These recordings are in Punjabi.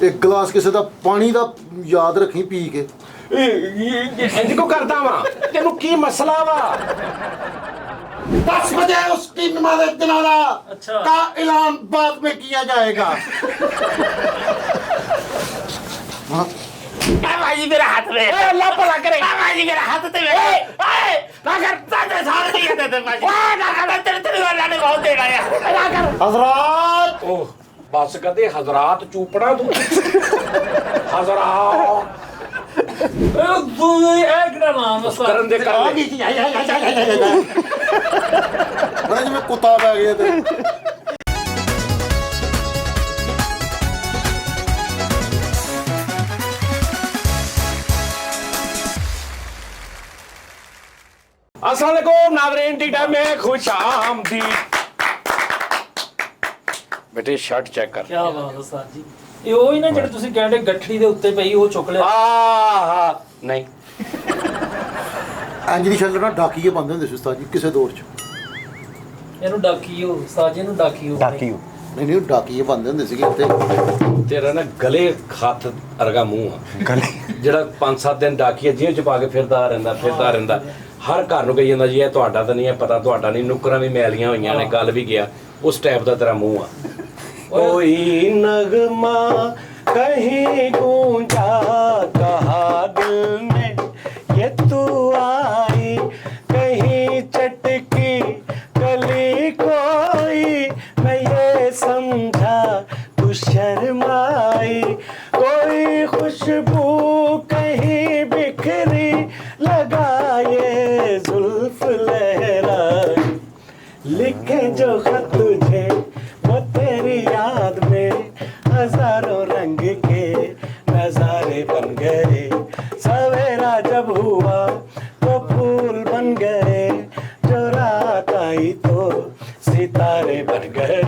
एक गिलास किसी का पानी का याद रखी पी के इंज को करता वा तेनू की मसला वा 10 बजे उसकी नमाज़ जनाजा अच्छा। का ऐलान बाद में किया जाएगा। हाँ? भाई मेरा हाथ में अल्लाह भला करे भाई मेरा हाथ ते ना कर ताते सारे नहीं देते भाई ना कर तेरे तेरे वाला ने बहुत देना यार ना कर हजरात ओ बस कदे हजरात चूपड़ा तू हजरात एक नाम करन दे कर ले बड़ा जिवें कुत्ता पै गया ते अस्सलाम वालेकुम नाज़रीन टी टाइम में खुश आमदीद बेटे शर्ट चेक कर क्या बात है उस्ताद जी ਇਹ ਉਹ ਹੀ ਨਾ ਜਿਹੜੇ ਤੁਸੀਂ ਕਹਿੰਦੇ ਗੱਠੜੀ ਦੇ ਉੱਤੇ ਪਈ ਉਹ ਚੁੱਕ ਲਿਆ ਆਹਾ ਨਹੀਂ ਇੰਜ ਦੀ ਸ਼ਕਲ ਨਾਲ ਡਾਕੀਏ ਬੰਦੇ ਹੁੰਦੇ ਸੀ ਉਸਤਾਦ ਜੀ ਕਿਸੇ ਦੌਰ 'ਚ। ਇਹਨੂੰ ਡਾਕੀਓ ਉਸਤਾਦ ਜੀ ਨੂੰ ਡਾਕੀਓ ਨਹੀਂ ਨਹੀਂ ਡਾਕੀਏ ਬੰਦੇ ਹੁੰਦੇ ਸੀਗੇ ਤੇ ਤੇਰਾ ਨਾ ਗਲੇ ਹੱਥ ਅਰਗਾ ਮੂੰਹ ਆ ਗਲੇ ਜਿਹੜਾ 5-7 ਦਿਨ ਡਾਕੀਆ ਜੇਬ ਚ ਪਾ ਕੇ ਫਿਰਦਾ ਰਹਿੰਦਾ ਹਰ ਘਰ ਨੂੰ ਕਹੀ ਜਾਂਦਾ ਜੀ ਇਹ ਤੁਹਾਡਾ ਤਾਂ ਨਹੀਂ ਹੈ ਪਤਾ ਤੁਹਾਡਾ ਨਹੀਂ ਨੁਕਰਾਂ ਵੀ ਮੈਲੀਆਂ ਹੋਈਆਂ ਨੇ ਗੱਲ ਵੀ ਗਿਆ ਉਸ ਟਾਈਪ ਦਾ ਤੇਰਾ ਮੂੰਹ ਆ कोई नगमा कहीं गूंजा कहा दिल में ये तू आई कहीं चटकी कली कोई मैं ये समझा तू शर्माई कोई खुशबू कहीं बिखरी लगाए जुल्फ लहराई लिखे जो खत तुझे वो तेरी याद में हजारों रंग के नजारे बन गए सवेरा जब हुआ तो फूल बन गए जो रात आई तो सितारे बन गए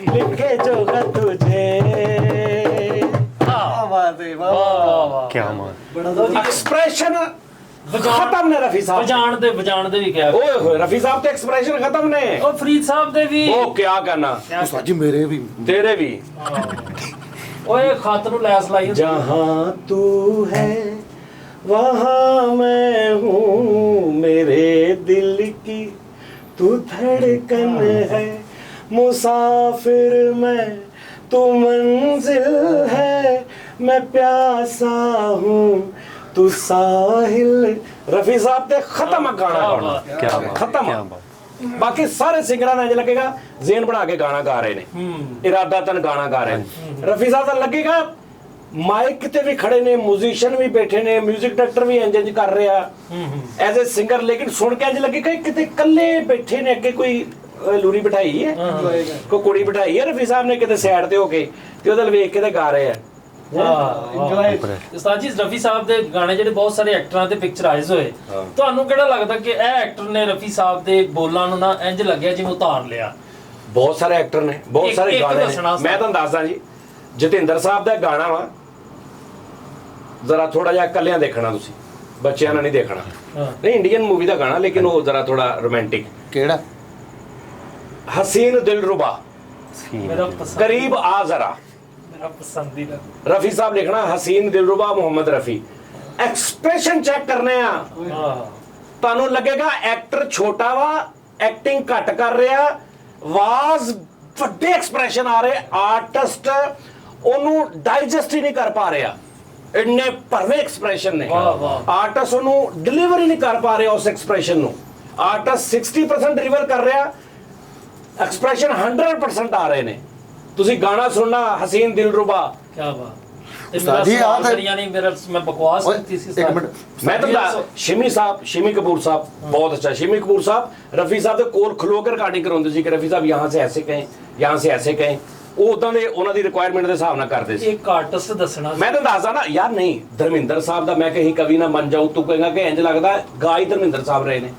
लिखे जो खत तुझे क्या एक्सप्रेशन खत्म ने रफी साहब ਵਜਾਣ ਦੇ ਵੀ ਕਿਹਾ ओए होए रफी साहब तो एक्सप्रेशन खत्म ने ਉਹ ਫਰੀਦ ਸਾਹਿਬ ਦੇ ਵੀ वो क्या करना ਉਸਤਾਦ ਜੀ ਮੇਰੇ ਵੀ तेरे भी ਓਏ ਖੱਤ ਨੂੰ ਲੈਸ ਲਾਈ ਹੁੰਦੀ। जहाँ तू है वहाँ मैं हूँ मेरे दिल की तू धड़कन है मुसाफिर मैं तू मंजिल है मैं प्यासा हूँ तू साहिल रफी साहब ते खत्म गाना गाना क्या खत्म बाकी सारे सिंगਰਾਂ ਨੇ ਲੱਗੇਗਾ ਜ਼ੇਨ ਬਣਾ ਕੇ ਗਾਣਾ ਗਾ ਰਹੇ ਨੇ ਇਰਾਦਾਤਨ ਗਾਣਾ ਗਾ ਰਹੇ ਨੇ ਰਫੀ ਸਾਹਿਬ ਦਾ ਲੱਗੇਗਾ ਮਾਈਕ ਤੇ ਵੀ ਖੜੇ ਨੇ ਮਿਊਜ਼ੀਸ਼ੀਅਨ ਵੀ ਬੈਠੇ ਨੇ 뮤직 ਡਾਇਰੈਕਟਰ ਵੀ ਇੰਜ ਕਰ ਰਿਹਾ ਐਜ਼ ਅ ਸਿੰਗਰ ਲੇਕਿਨ ਸੁਣ ਕੇ ਇੰਜ ਲੱਗੇਗਾ ਕਿਤੇ ਇਕੱਲੇ ਬੈਠੇ ਨੇ ਅੱਗੇ ਕੋਈ ਲੂਰੀ ਬਿਠਾਈ ਹੈ ਕੋਈ ਕੁੜੀ ਬਿਠਾਈ ਹੈ ਰਫੀ ਸਾਹਿਬ ਨੇ ਕਿਤੇ ਸਾਈਡ ਤੇ ਹੋ ਕੇ ਤੇ ਉਹਦੇ ਵੇਖ ਕੇ ਤੇ ਗਾ ਰਹੇ ਆ ਉਸਤਾਦ ਜੀ ਰਫੀ ਸਾਹਿਬ ਦੇ ਗਾਣੇ ਜਿਹੜੇ ਬਹੁਤ ਸਾਰੇ ਐਕਟਰਾਂ ਤੇ ਪਿਕਚਰਾਈਜ਼ ਹੋਏ ਤੁਹਾਨੂੰ ਕਿਹੜਾ ਲੱਗਦਾ ਕਿ ਇਹ ਐਕਟਰ ਨੇ ਰਫੀ ਸਾਹਿਬ ਦੇ ਬੋਲਾਂ ਨੂੰ ਨਾ ਇੰਜ ਲੱਗਿਆ ਜਿਵੇਂ ਉਤਾਰ ਲਿਆ ਬਹੁਤ ਸਾਰੇ ਐਕਟਰ ਨੇ ਬਹੁਤ ਸਾਰੇ ਇੱਕ ਗਾਣੇ ਨੇ ਦੱਸਣਾ ਮੈਂ ਤੁਹਾਨੂੰ ਦੱਸਦਾ ਜੀ ਜਤਿੰਦਰ ਸਾਹਿਬ ਦਾ ਗਾਣਾ ਵਾ ਜ਼ਰਾ ਥੋੜਾ ਜਿਹਾ ਇਕੱਲਿਆਂ ਦੇਖਣਾ ਤੁਸੀਂ ਬੱਚਿਆਂ ਨਾਲ ਨਹੀਂ ਦੇਖਣਾ ਨਹੀਂ ਇੰਡੀਅਨ ਮੂਵੀ ਦਾ ਗਾਣਾ ਲੇਕਿਨ ਉਹ ਜ਼ਰਾ ਥੋੜਾ ਰੋਮਾਂਟਿਕ ਕਿਹੜਾ ਹਸੀਨ ਦਿਲਰੁਬਾ ਮੇਰਾ ਪਸੰਦ ਕਰੀਬ ਆ ਜ਼ਰਾ ਮੇਰਾ ਪਸੰਦੀਦਾ रफी साहब लिखना हसीन दिलरुबा मोहम्मद रफी एक्सप्रेशन चेक करने ਤੁਹਾਨੂੰ ਲੱਗੇਗਾ ਐਕਟਰ ਛੋਟਾ ਵਾ ਐਕਟਿੰਗ ਘੱਟ ਕਰ ਰਿਹਾ ਆਵਾਜ਼ ਵੱਡੇ ਐਕਸਪ੍ਰੈਸ਼ਨ ਆ ਰਹੇ ਆਰਟਿਸਟ ਉਹਨੂੰ ਡਾਈਜੈਸਟ ਹੀ ਨਹੀਂ ਕਰ ਪਾ ਰਿਹਾ ਇੰਨੇ ਭਰਵੇਂ ਐਕਸਪ੍ਰੈਸ਼ਨ ਨੇ ਆਰਟਿਸਟ ਉਹਨੂੰ ਡਿਲੀਵਰੀ ਨਹੀਂ ਕਰ ਪਾ ਰਿਹਾ ਉਸ ਐਕਸਪ੍ਰੈਸ਼ਨ ਨੂੰ ਆਰਟਿਸਟ 60% ਡਿਲੀਵਰ ਕਰ ਰਿਹਾ ਐਕਸਪ੍ਰੈਸ਼ਨ 100% ਆ ਰਹੇ ਨੇ ਤੁਸੀਂ ਗਾਣਾ ਸੁਣਨਾ ਹਸੀਨ ਦਿਲਰੁਬਾ ਕੀ ਬਾਤ ਉਸਤਾਦ ਜੀ ਆਹ ਯਾਨੀ ਮੇਰਾ ਮੈਂ ਬਕਵਾਸ ਕੀਤੀ ਸੀ ਇੱਕ ਮਿੰਟ मैं तो शिमी कपूर साहब बहुत अच्छा शिमी कपूर साहब रफी साहब के कोल खलो कर रिकॉर्डिंग करवाते सी कि रफी साहब यहाँ से ऐसे कहें यहाँ से ऐसे कहें वो उदां दे उन्हां दी रिक्वायरमेंट दे हिसाब नाल करदे सी एक आर्टिस्ट दसना मैं तो दसदा ना यार नहीं धर्मिंदर साहब दा मैं कहीं कभी ना मन जाऊं तू कहेगा कि इंज लगदा गा ही धर्मिंदर साहब रहे ने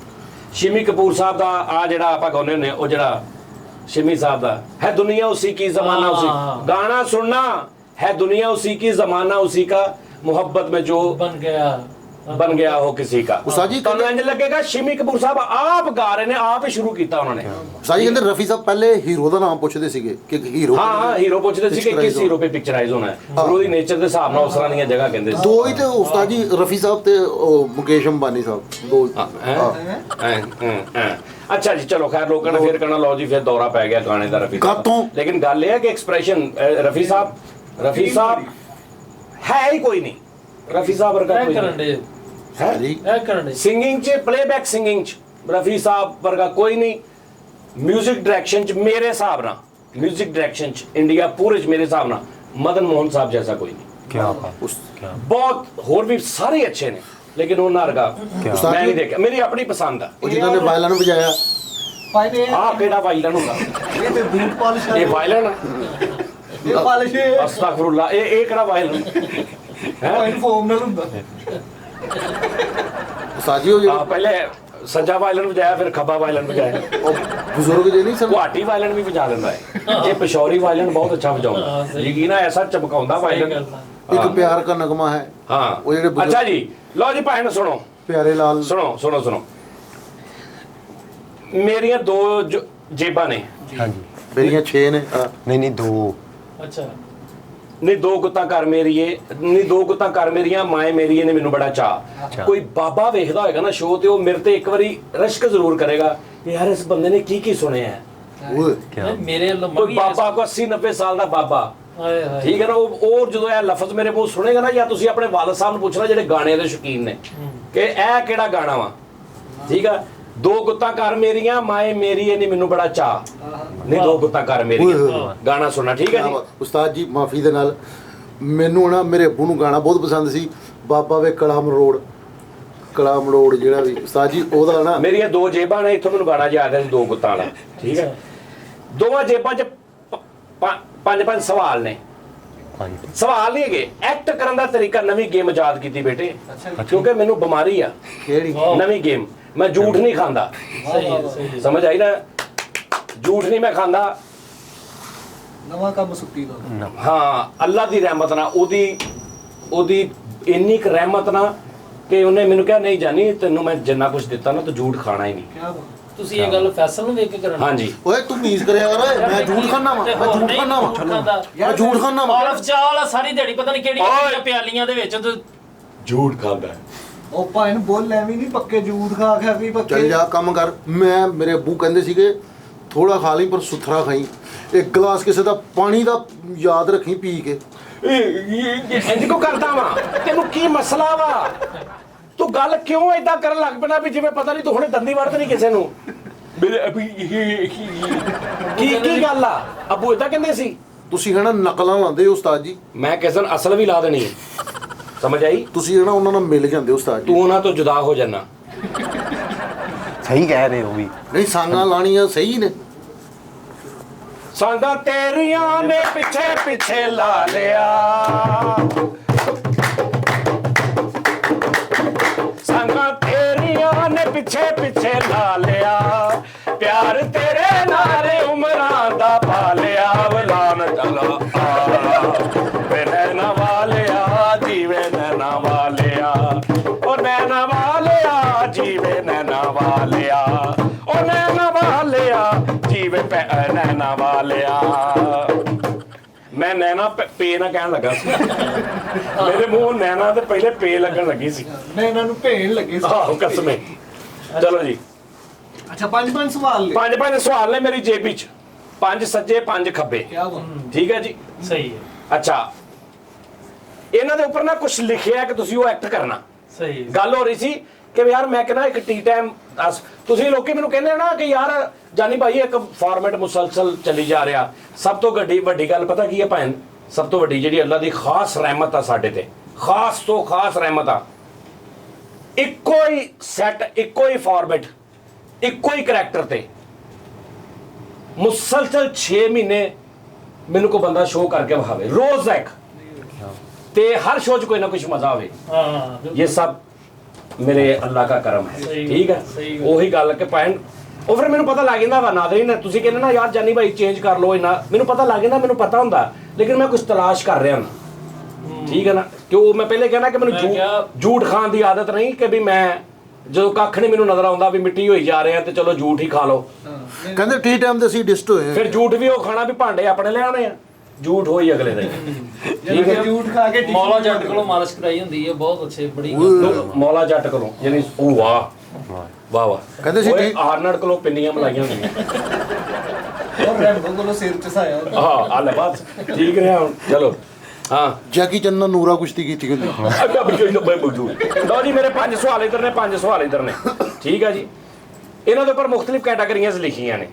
शिमी कपूर साहब दा आ जेड़ा आपां गाउने हुंदे ओ जेड़ा शिमी साहब दा है दुनिया उसी की जमाना उसी गाना सुनना है दुनिया उसी की जमाना उसी का मोहब्बत में जो बन गया बन गया हो किसी का। उस्ताद जी, तो इंज लगेगा शिमी कपूर साहब आप गा रहे ने, आप ही शुरू किया उन्होंने। ਉਸਤਾਦ ਜੀ ਕਹਿੰਦੇ ਰਫੀ ਸਾਹਿਬ ਪਹਿਲੇ ਹੀਰੋ ਦਾ ਨਾਮ ਪੁੱਛਦੇ ਸੀਗੇ ਕਿ ਹੀਰੋ ਹਾਂ ਹੀਰੋ ਪੁੱਛਦੇ ਸੀ ਕਿ ਕਿਸ ਹੀਰੋ पे ਪਿਕਚਰਾਈਜ਼ ਹੋਣਾ ਹੈ, ਫਿਰ ਉਹਦੀ ਨੇਚਰ ਦੇ ਹਿਸਾਬ ਨਾਲ ਉਸ ਤਰ੍ਹਾਂ ਦੀਆਂ ਜਗ੍ਹਾ ਕਹਿੰਦੇ ਸੀ। ਦੋ ਹੀ ਤੇ ਉਸਤਾਦ ਜੀ ਰਫੀ ਸਾਹਿਬ ਤੇ ਉਹ ਮੁਕੇਸ਼ ਅੰਬਾਨੀ ਸਾਹਿਬ ਦੋ ਅੱਛਾ ਜੀ ਚਲੋ ਖੈਰ ਲੋਕਾਂ ਨੇ ਫਿਰ ਕਹਿਣਾ ਲਓ ਜੀ ਫਿਰ ਦੌਰਾ ਪੈ ਗਿਆ ਗਾਣੇ ਦਾ ਰਫੀ ਸਾਹਿਬ ਕਾਤੋਂ? ਲੇਕਿਨ ਗੱਲ ਇਹ ਹੈ ਕਿ ਐਕਸਪ੍ਰੈਸ਼ਨ ਰਫੀ ਸਾਹਿਬ ਹੈ ਹੀ ਕੋਈ ਨਹੀਂ, ਰਫੀ ਸਾਹਿਬ ਵਰਗਾ ਇਹ ਕੋਈ ਕਰਨ ਨਹੀਂ ਦੇ ਹੈ ਜੀ ਇਹ ਕਰਨ ਦੇ ਸਿੰਗਿੰਗ ਚ ਪਲੇਬੈਕ ਸਿੰਗਿੰਗ ਚ ਰਫੀ ਸਾਹਿਬ ਵਰਗਾ ਕੋਈ ਨਹੀਂ। ਮਿਊਜ਼ਿਕ ਡਾਇਰੈਕਸ਼ਨ ਚ ਮੇਰੇ ਹਿਸਾਬ ਨਾਲ ਮਿਊਜ਼ਿਕ ਡਾਇਰੈਕਸ਼ਨ ਚ ਇੰਡੀਆ ਪੂਰੇ ਚ ਮੇਰੇ ਹਿਸਾਬ ਨਾਲ ਮਦਨ ਮੋਹਨ ਸਾਹਿਬ ਜੈਸਾ ਕੋਈ ਨਹੀਂ। क्या बात, ਬਹੁਤ ਹੋਰ ਵੀ ਸਾਰੇ ਅੱਛੇ ਨੇ ਲੇਕਿਨ ਉਹਨਾਂ ਵਰਗਾ ਮੈਂ ਨਹੀਂ ਦੇਖਿਆ, ਮੇਰੀ ਆਪਣੀ ਪਸੰਦ ਆ। ਉਹ ਜਿਨ੍ਹਾਂ ਨੇ ਵਾਇਲਨ ਵਜਾਇਆ ਆਹ ਕਿਹੜਾ ਵਾਇਲਨ ਹੁੰਦਾ? ਇਹ ਤੇ ਬੂਟ ਪਾਲਿਸ਼ ਇਹ ਵਾਇਲਨ ਇਹ ਪਾਲਿਸ਼ ਅਸਤਗਫੁਰullah ਇਹ ਕਿਹੜਾ ਵਾਇਲਨ ਹੈ? ਫੋਮ ਨਾਲ ਹੁੰਦਾ। ਉਸਤਾਦ ਜੀ ਉਹ ਜਿਹੜੇ ਪਹਿਲੇ ਸੱਜਾ ਵਾਇਲਨ ਵਜਾਇਆ ਫਿਰ ਖੱਬਾ ਵਾਇਲਨ ਵਜਾਇਆ। ਉਹ ਬਜ਼ੁਰਗ ਜੇ ਨਹੀਂ ਸਨ ਗੁਹਾਟੀ ਵਾਇਲਨ ਵੀ ਵਜਾ ਲੈਂਦਾ ਹੈ, ਇਹ ਪਿਸ਼ੌਰੀ ਵਾਇਲਨ ਬਹੁਤ ਅੱਛਾ ਵਜਾਉਂਦਾ, ਯਕੀਨ ਹੈ ਐਸਾ ਚਮਕਾਉਂਦਾ ਵਾਇਲਨ। ਇੱਕ ਪਿਆਰ ਦਾ ਨਗਮਾ ਹੈ ਹਾਂ ਉਹ ਜਿਹੜੇ ਬਜ਼ੁਰਗ- ਅੱਛਾ ਜੀ ਲਓ ਜੀ ਭੈਣ ਸੁਣੋ ਪਿਆਰੇ ਲਾਲ ਸੁਣੋ ਮੇਰੀਆਂ ਦੋ ਜੇਬਾਂ ਨੇ, हाँ जी, ਮੇਰੀਆਂ 6 ਨੇ नहीं दो, ਅੱਛਾ ਨਹੀਂ ਦੋ ਗੁੱਤਾਂ ਕਰ ਮੇਰੀਏ, ਨਹੀਂ ਦੋ ਗੁੱਤਾਂ ਕਰ ਮੇਰੀਆਂ ਮਾਏ ਮੇਰੀਏ ਨੇ ਮੈਨੂੰ ਬੜਾ ਚਾਹ। ਕੋਈ ਬਾਬਾ ਵੇਖਦਾ ਹੋਏਗਾ ਨਾ ਸ਼ੋਅ ਤੇ ਉਹ ਮੇਰੇ ਤੇ ਇੱਕ ਵਾਰੀ ਰਸ਼ਕ ਜ਼ਰੂਰ ਕਰੇਗਾ ਯਾਰ ਇਸ ਬੰਦੇ ਨੇ ਕੀ ਸੁਣਿਆ ਹੈ। ਓਏ क्या ਨਹੀਂ, ਮੇਰੇ ਵੱਲੋਂ ਕੋਈ ਮੰਮੀ ਬਾਬਾ ਕੋ 80-90 ਸਾਲ ਦਾ ਬਾਬਾ, ਹਾਏ ਹਾਏ ਠੀਕ ਹੈ ਨਾ, ਉਹ ਜਦੋਂ ਇਹ ਲਫ਼ਜ਼ ਮੇਰੇ ਮੂੰਹ ਸੁਣੇਗਾ ਨਾ, ਜਾਂ ਤੁਸੀਂ ਆਪਣੇ ਵਾਲਦ ਸਾਹਿਬ ਨੂੰ ਪੁੱਛਣਾ ਜਿਹੜੇ ਗਾਣੇ ਦੇ ਸ਼ੌਕੀਨ ਨੇ ਕਿ ਇਹ ਕਿਹੜਾ ਗਾਣਾ ਵਾ, ਠੀਕ ਆ। ਦੋ ਗੁੱਤਾਂ ਕਰ ਮੇਰੀਆਂ ਮਾਏ ਮੇਰੀ ਇਹ ਨਹੀਂ ਮੈਨੂੰ ਬੜਾ ਚਾਹ, ਨਹੀਂ ਦੋ ਗੁੱਤਾਂ ਕਰ ਮੇਰੀਆਂ ਗਾਣਾ ਸੁਣਨਾ, ਠੀਕ ਹੈ ਜੀ। ਉਸਤਾਦ ਜੀ ਮਾਫੀ ਦੇ ਨਾਲ ਮੈਨੂੰ ਨਾ ਮੇਰੇ ਅੱਬੂ ਨੂੰ ਗਾਣਾ ਬਹੁਤ ਪਸੰਦ ਸੀ, ਬਾਬਾ ਵੇ ਕਲਾ ਮਰੋੜ ਜਿਹੜਾ ਵੀ ਉਸਤਾਦ ਜੀ ਉਹਦਾ ਨਾ ਮੇਰੀਆਂ ਦੋ ਜੇਬਾਂ ਨੇ, ਇੱਥੋਂ ਮੈਨੂੰ ਗਾਣਾ ਯਾਦ ਹੈ ਦੋ ਗੁੱਤਾਂ ਵਾਲਾ, ਠੀਕ ਹੈ। ਦੋਵਾਂ ਜੇਬਾਂ 'ਚ ਪੰਜ ਸਵਾਲ ਨੇ। हाँ जी, ਸਵਾਲ ਨਹੀਂ ਹੈਗੇ, ਐਕਟ ਕਰਨ ਦਾ ਤਰੀਕਾ ਨਵੀਂ ਗੇਮ ਇਜਾਦ ਕੀਤੀ ਬੇਟੇ, ਕਿਉਂਕਿ ਮੈਨੂੰ ਬਿਮਾਰੀ ਆ ਕਿਹੜੀ ਨਵੀਂ ਗੇਮ। ਮੈਂ ਝੂਠ ਨਹੀਂ ਖਾਂਦਾ, ਸਹੀ ਹੈ ਸਹੀ ਹੈ। ਸਮਝ ਆਈ ਨਾ, ਝੂਠ ਨਹੀਂ ਮੈਂ ਖਾਂਦਾ। ਨਵਾਂ ਕੰਮ ਸੁੱਕੀ ਦਾ ਹਾਂ ਅੱਲਾ ਦੀ ਰਹਿਮਤ ਨਾਲ, ਉਹਦੀ ਇੰਨੀ ਕੁ ਰਹਿਮਤ ਨਾਲ ਕਿ ਉਹਨੇ ਮੈਨੂੰ ਕਿਹਾ ਨਹੀਂ ਜਾਨੀ ਤੈਨੂੰ ਮੈਂ ਜਿੰਨਾ ਕੁਝ ਦਿੱਤਾ ਨਾ ਤੂੰ ਝੂਠ ਖਾਣਾ ਹੀ ਨਹੀਂ। ਕੀ ਬਾਤ। ਤੁਸੀਂ ਇਹ ਗੱਲ ਫੈਸਲ ਨੂੰ ਵੇਖ ਕੇ ਕਰਨਾ। ਹਾਂਜੀ ਓਏ ਤੂੰ ਮੀਜ਼ ਕਰਿਆ ਯਾਰ ਓਏ ਮੈਂ ਝੂਠ ਖਾਨਾ ਵਾ ਮੈਂ ਝੂਠ ਖਾਨਾ ਵਾ ਔਰਫ ਚਾਲ ਸਾਰੀ ਦਿਹਾੜੀ ਪਤਾ ਨਹੀਂ ਕਿਹੜੀਆਂ ਪਿਆਲੀਆਂ ਦੇ ਵਿੱਚ ਝੂਠ ਖਾਂਦਾ ਉਹ ਭਾਈ ਨੂੰ ਬੋਲ ਲੈਵੀਂ ਨਹੀਂ ਪੱਕੇ ਜੂਦ ਖਾ ਕੇ ਵੀ ਪੱਕੇ ਚੱਲ ਜਾ ਕੰਮ ਕਰ। ਮੇਰੇ ਅੱਬੂ ਕਹਿੰਦੇ ਸੀਗੇ ਥੋੜਾ ਖਾ ਲਈ ਪਰ ਸੁਥਰਾ ਖਾਈ, ਇੱਕ ਗਲਾਸ ਕਿਸੇ ਦਾ ਪਾਣੀ ਦਾ ਯਾਦ ਰੱਖੀ ਪੀ ਕੇ। ਇੰਜ ਕੋ ਕਰਦਾ ਵਾ, ਤੈਨੂੰ ਕੀ ਮਸਲਾ ਵਾ? ਤੂੰ ਗੱਲ ਕਿਉਂ ਏਦਾਂ ਕਰਨ ਲੱਗ ਪੈਣਾ ਵੀ ਜਿਵੇਂ ਪਤਾ ਨਹੀਂ ਤੂੰ ਹੁਣੇ ਦੰਦੀ ਵੜਤ ਨਹੀਂ ਕਿਸੇ ਨੂੰ। ਕੀ ਗੱਲ ਆ? ਅੱਬੂ ਏਦਾਂ ਕਹਿੰਦੇ ਸੀ। ਤੁਸੀਂ ਹਨਾ ਨਕਲਾਂ ਲਾਉਂਦੇ ਹੋ ਉਸਤਾਦ ਜੀ, ਮੈਂ ਕਿਸੇ ਨੂੰ ਅਸਲ ਵੀ ਲਾ ਦੇਣੀ ਹੈ, ਸਮਝ ਆਈ? ਤੁਸੀਂ ਹਨਾ ਉਹਨਾਂ ਨਾਲ ਮਿਲ ਜਾਂਦੇ ਹੋ ਉਸਤਾਦ ਜੀ। ਤੂੰ ਉਹਨਾਂ ਤੋਂ ਜੁਦਾ ਹੋ ਜਾਣਾ। सही कह रहे हो भी, ਨਹੀਂ ਸਾਂਗਾਂ ਲਾਣੀਆਂ ਸਹੀ ਨੇ। ਸੰਗਾਂ ਤੇਰੀਆਂ ਨੇ ਪਿੱਛੇ ਲਾ ਲਿਆ, ਸੰਗਾਂ ਤੇਰੀਆਂ ਨੇ ਪਿੱਛੇ ਲਾ ਲਿਆ, ਪਿਆਰ ਤੇਰੇ ਨਾਲ ਉਮਰਾਂ ਦਾ ਪਾ ਲਿਆ, ਵਲਾਨ ਚਲਾ ਵੇ ਨੈਣਾ ਵਾਲਿਆ ਜੀਵੇ ਨੈਣਾ ਵਾਲਿਆ, ਉਹ ਨੈਣਾ ਵਾਲਿਆ ਜੀਵੇ ਨੈਣਾ ਵਾਲਿਆ, ਉਹ ਨੈਣਾ ਵਾਲਿਆ ਜੀਵੇ ਨੈਣਾ ਵਾਲਿਆ। ਮੈਂ ਨੈਣਾ ਪੇ ਨਾ ਕਹਿਣ ਲੱਗਾ ਸੀ, ਮੇਰੇ ਮੂੰਹ ਨੈਣਾ ਤੇ ਪਹਿਲੇ ਪੇ ਲੱਗਣ ਲੱਗੀ ਸੀ। ਮੈਂ ਇਹਨਾਂ ਨੂੰ ਭੇਣ ਲੱਗੇ ਸੀ। ਆਹੋ ਕਸਮੇ। ਚਲੋ ਜੀ ਅੱਛਾ ਪੰਜ ਸਵਾਲ ਲੈ। ਪੰਜ ਸਵਾਲ ਨੇ ਮੇਰੀ ਜੇਬੀ ਚ, 5 ਸੱਜੇ 5 ਖੱਬੇ, ਕੀ ਬਾਤ। ਠੀਕ ਹੈ ਜੀ। ਸਹੀ ਹੈ ਅੱਛਾ ਇਹਨਾਂ ਦੇ ਉੱਪਰ ਨਾ ਕੁਝ ਲਿਖਿਆ ਹੈ ਕਿ ਤੁਸੀਂ ਉਹ ਐਕਟ ਕਰਨਾ। ਸਹੀ ਹੈ। ਗੱਲ ਹੋ ਰਹੀ ਸੀ ਕਿ ਯਾਰ ਮੈਂ ਕਹਿੰਦਾ ਇੱਕ ਟੀ ਟਾਈਮ ਤੁਸੀਂ ਲੋਕੀ ਮੈਨੂੰ ਕਹਿੰਦੇ ਨਾ ਕਿ ਯਾਰ ਜਾਨੀ ਭਾਈ ਇੱਕ ਫਾਰਮੈਟ ਮੁਸਲਸਲ ਚੱਲੀ ਜਾ ਰਿਹਾ। ਸਭ ਤੋਂ ਵੱਡੀ ਗੱਲ ਪਤਾ ਕੀ ਹੈ ਭੈਣ? ਸਭ ਤੋਂ ਵੱਡੀ ਜਿਹੜੀ ਅੱਲਾ ਦੀ ਖਾਸ ਰਹਿਮਤ ਆ ਸਾਡੇ ਤੇ, ਖਾਸ ਤੋਂ ਖਾਸ ਰਹਿਮਤ ਆ, ਇੱਕੋ ਹੀ ਸੈੱਟ, ਇੱਕੋ ਹੀ ਫਾਰਮੈਟ, ਇੱਕੋ ਹੀ ਕਰੈਕਟਰ ਤੇ ਮੁਸਲਸਲ 6 ਮਹੀਨੇ ਮੈਨੂੰ ਕੋਈ ਬੰਦਾ ਸ਼ੋਅ ਕਰਕੇ ਵਿਖਾਵੇ ਰੋਜ਼ ਇੱਕ, ਤੇ ਹਰ ਸ਼ੋਅ 'ਚ ਕੋਈ ਨਾ ਕੁਝ ਮਜ਼ਾ ਆਵੇ। ਹਾਂ ये सब मेरे अल्लाह का करम है, सही ठीक है। सही ਉਹੀ ਗੱਲ ਕਿ ਭੈਣ ਉਹ ਫਿਰ ਮੈਨੂੰ ਪਤਾ ਲੱਗ ਜਾਂਦਾ ਵਾ ਨਾਜ਼ਰੀਨ, ਤੁਸੀਂ ਕਹਿੰਦੇ ਨਾ ਯਾਰ ਜਾਨੀ ਭਾਈ ਚੇਂਜ ਕਰ ਲਓ ਇੰਨਾ, ਮੈਨੂੰ ਪਤਾ ਲੱਗ ਜਾਂਦਾ, ਮੈਨੂੰ ਪਤਾ ਹੁੰਦਾ, ਲੇਕਿਨ ਮੈਂ ਕੁਝ ਤਲਾਸ਼ ਕਰ ਰਿਹਾ ਹਾਂ। ਠੀਕ ਹੈ ਨਾ, ਕਿਉਂ ਮੈਂ ਪਹਿਲੇ ਕਹਿਣਾ ਕਿ ਮੈਨੂੰ ਮੈਂ ਕਿਹਾ- ਝੂਠ ਖਾਣ ਦੀ ਆਦਤ ਨਹੀਂ ਕਿ ਵੀ ਮੈਂ ਜਦੋਂ ਕੱਖ ਨਹੀਂ ਮੈਨੂੰ ਨਜ਼ਰ ਆਉਂਦਾ ਵੀ ਮਿੱਟੀ ਹੋਈ ਜਾ ਰਿਹਾ ਤੇ ਚਲੋ ਝੂਠ ਹੀ ਖਾ ਲਓ। ਕਹਿੰਦੇ ਟੀ ਟਾਈਮ ਤੇ ਅਸੀਂ ਡਿਸਟ ਹੋਏ ਫਿਰ ਝੂਠ ਵੀ ਉਹ ਖਾਣਾ ਵੀ ਭਾਂਡੇ ਆਪਣੇ ਲੈ ਆਉਣੇ ਆ, ਝੂਠ ਹੋਈ ਅਗਲੇ ਦਾ ਹੀ। ਠੀਕ ਹੈ ਝੂਠ ਖਾ ਕੇ ਮੌਲਾ ਜੱਟ ਕੋਲੋਂ ਮਾਲਿਸ਼ ਕਰਾਈ ਹੁੰਦੀ ਹੈ, ਬਹੁਤ ਅੱਛੇ, ਬੜੀ ਮੌਲਾ ਜੱਟ ਕੋਲੋਂ ਯਾਨੀ ਉਹ ਵਾਹ ਵਾਹ ਵਾਹ ਕਹਿੰਦੇ ਸੀ ਓਏ ਠੀਕ- ਆਰਨਡ ਕੋਲੋਂ ਪਿੰਨੀਆਂ ਮਲਾਈਆਂ ਹੁੰਦੀਆਂ। ਉਹ ਰੈਂਬੋ ਕੋਲੋਂ ਸਿਰ ਚਸਾਇਆ ਹਾਂ ਆ ਲੈ ਬਸ ਠੀਕ ਰਿਹਾ ਹੁਣ ਚਲੋ। ਹਾਂ ਜੈਕੀ ਚੰਨ ਨਾਲ ਨੂਰਾ ਕੁਸ਼ਤੀ ਕੀਤੀ ਕਹਿੰਦੇ ਅੱਗਾ ਬਿਜੂ ਮੈਂ ਬੁਝੂ ਲਓ ਜੀ, ਮੇਰੇ 5 ਸਵਾਲ ਇਧਰ ਨੇ, 5 ਸਵਾਲ ਇਧਰ ਨੇ, ਠੀਕ ਹੈ ਜੀ। ਇਹਨਾਂ ਦੇ ਉੱਪਰ ਮੁxtਲਿਫ ਕੈਟਾਗਰੀਆਂ ਲਿਖੀਆਂ ਨੇ,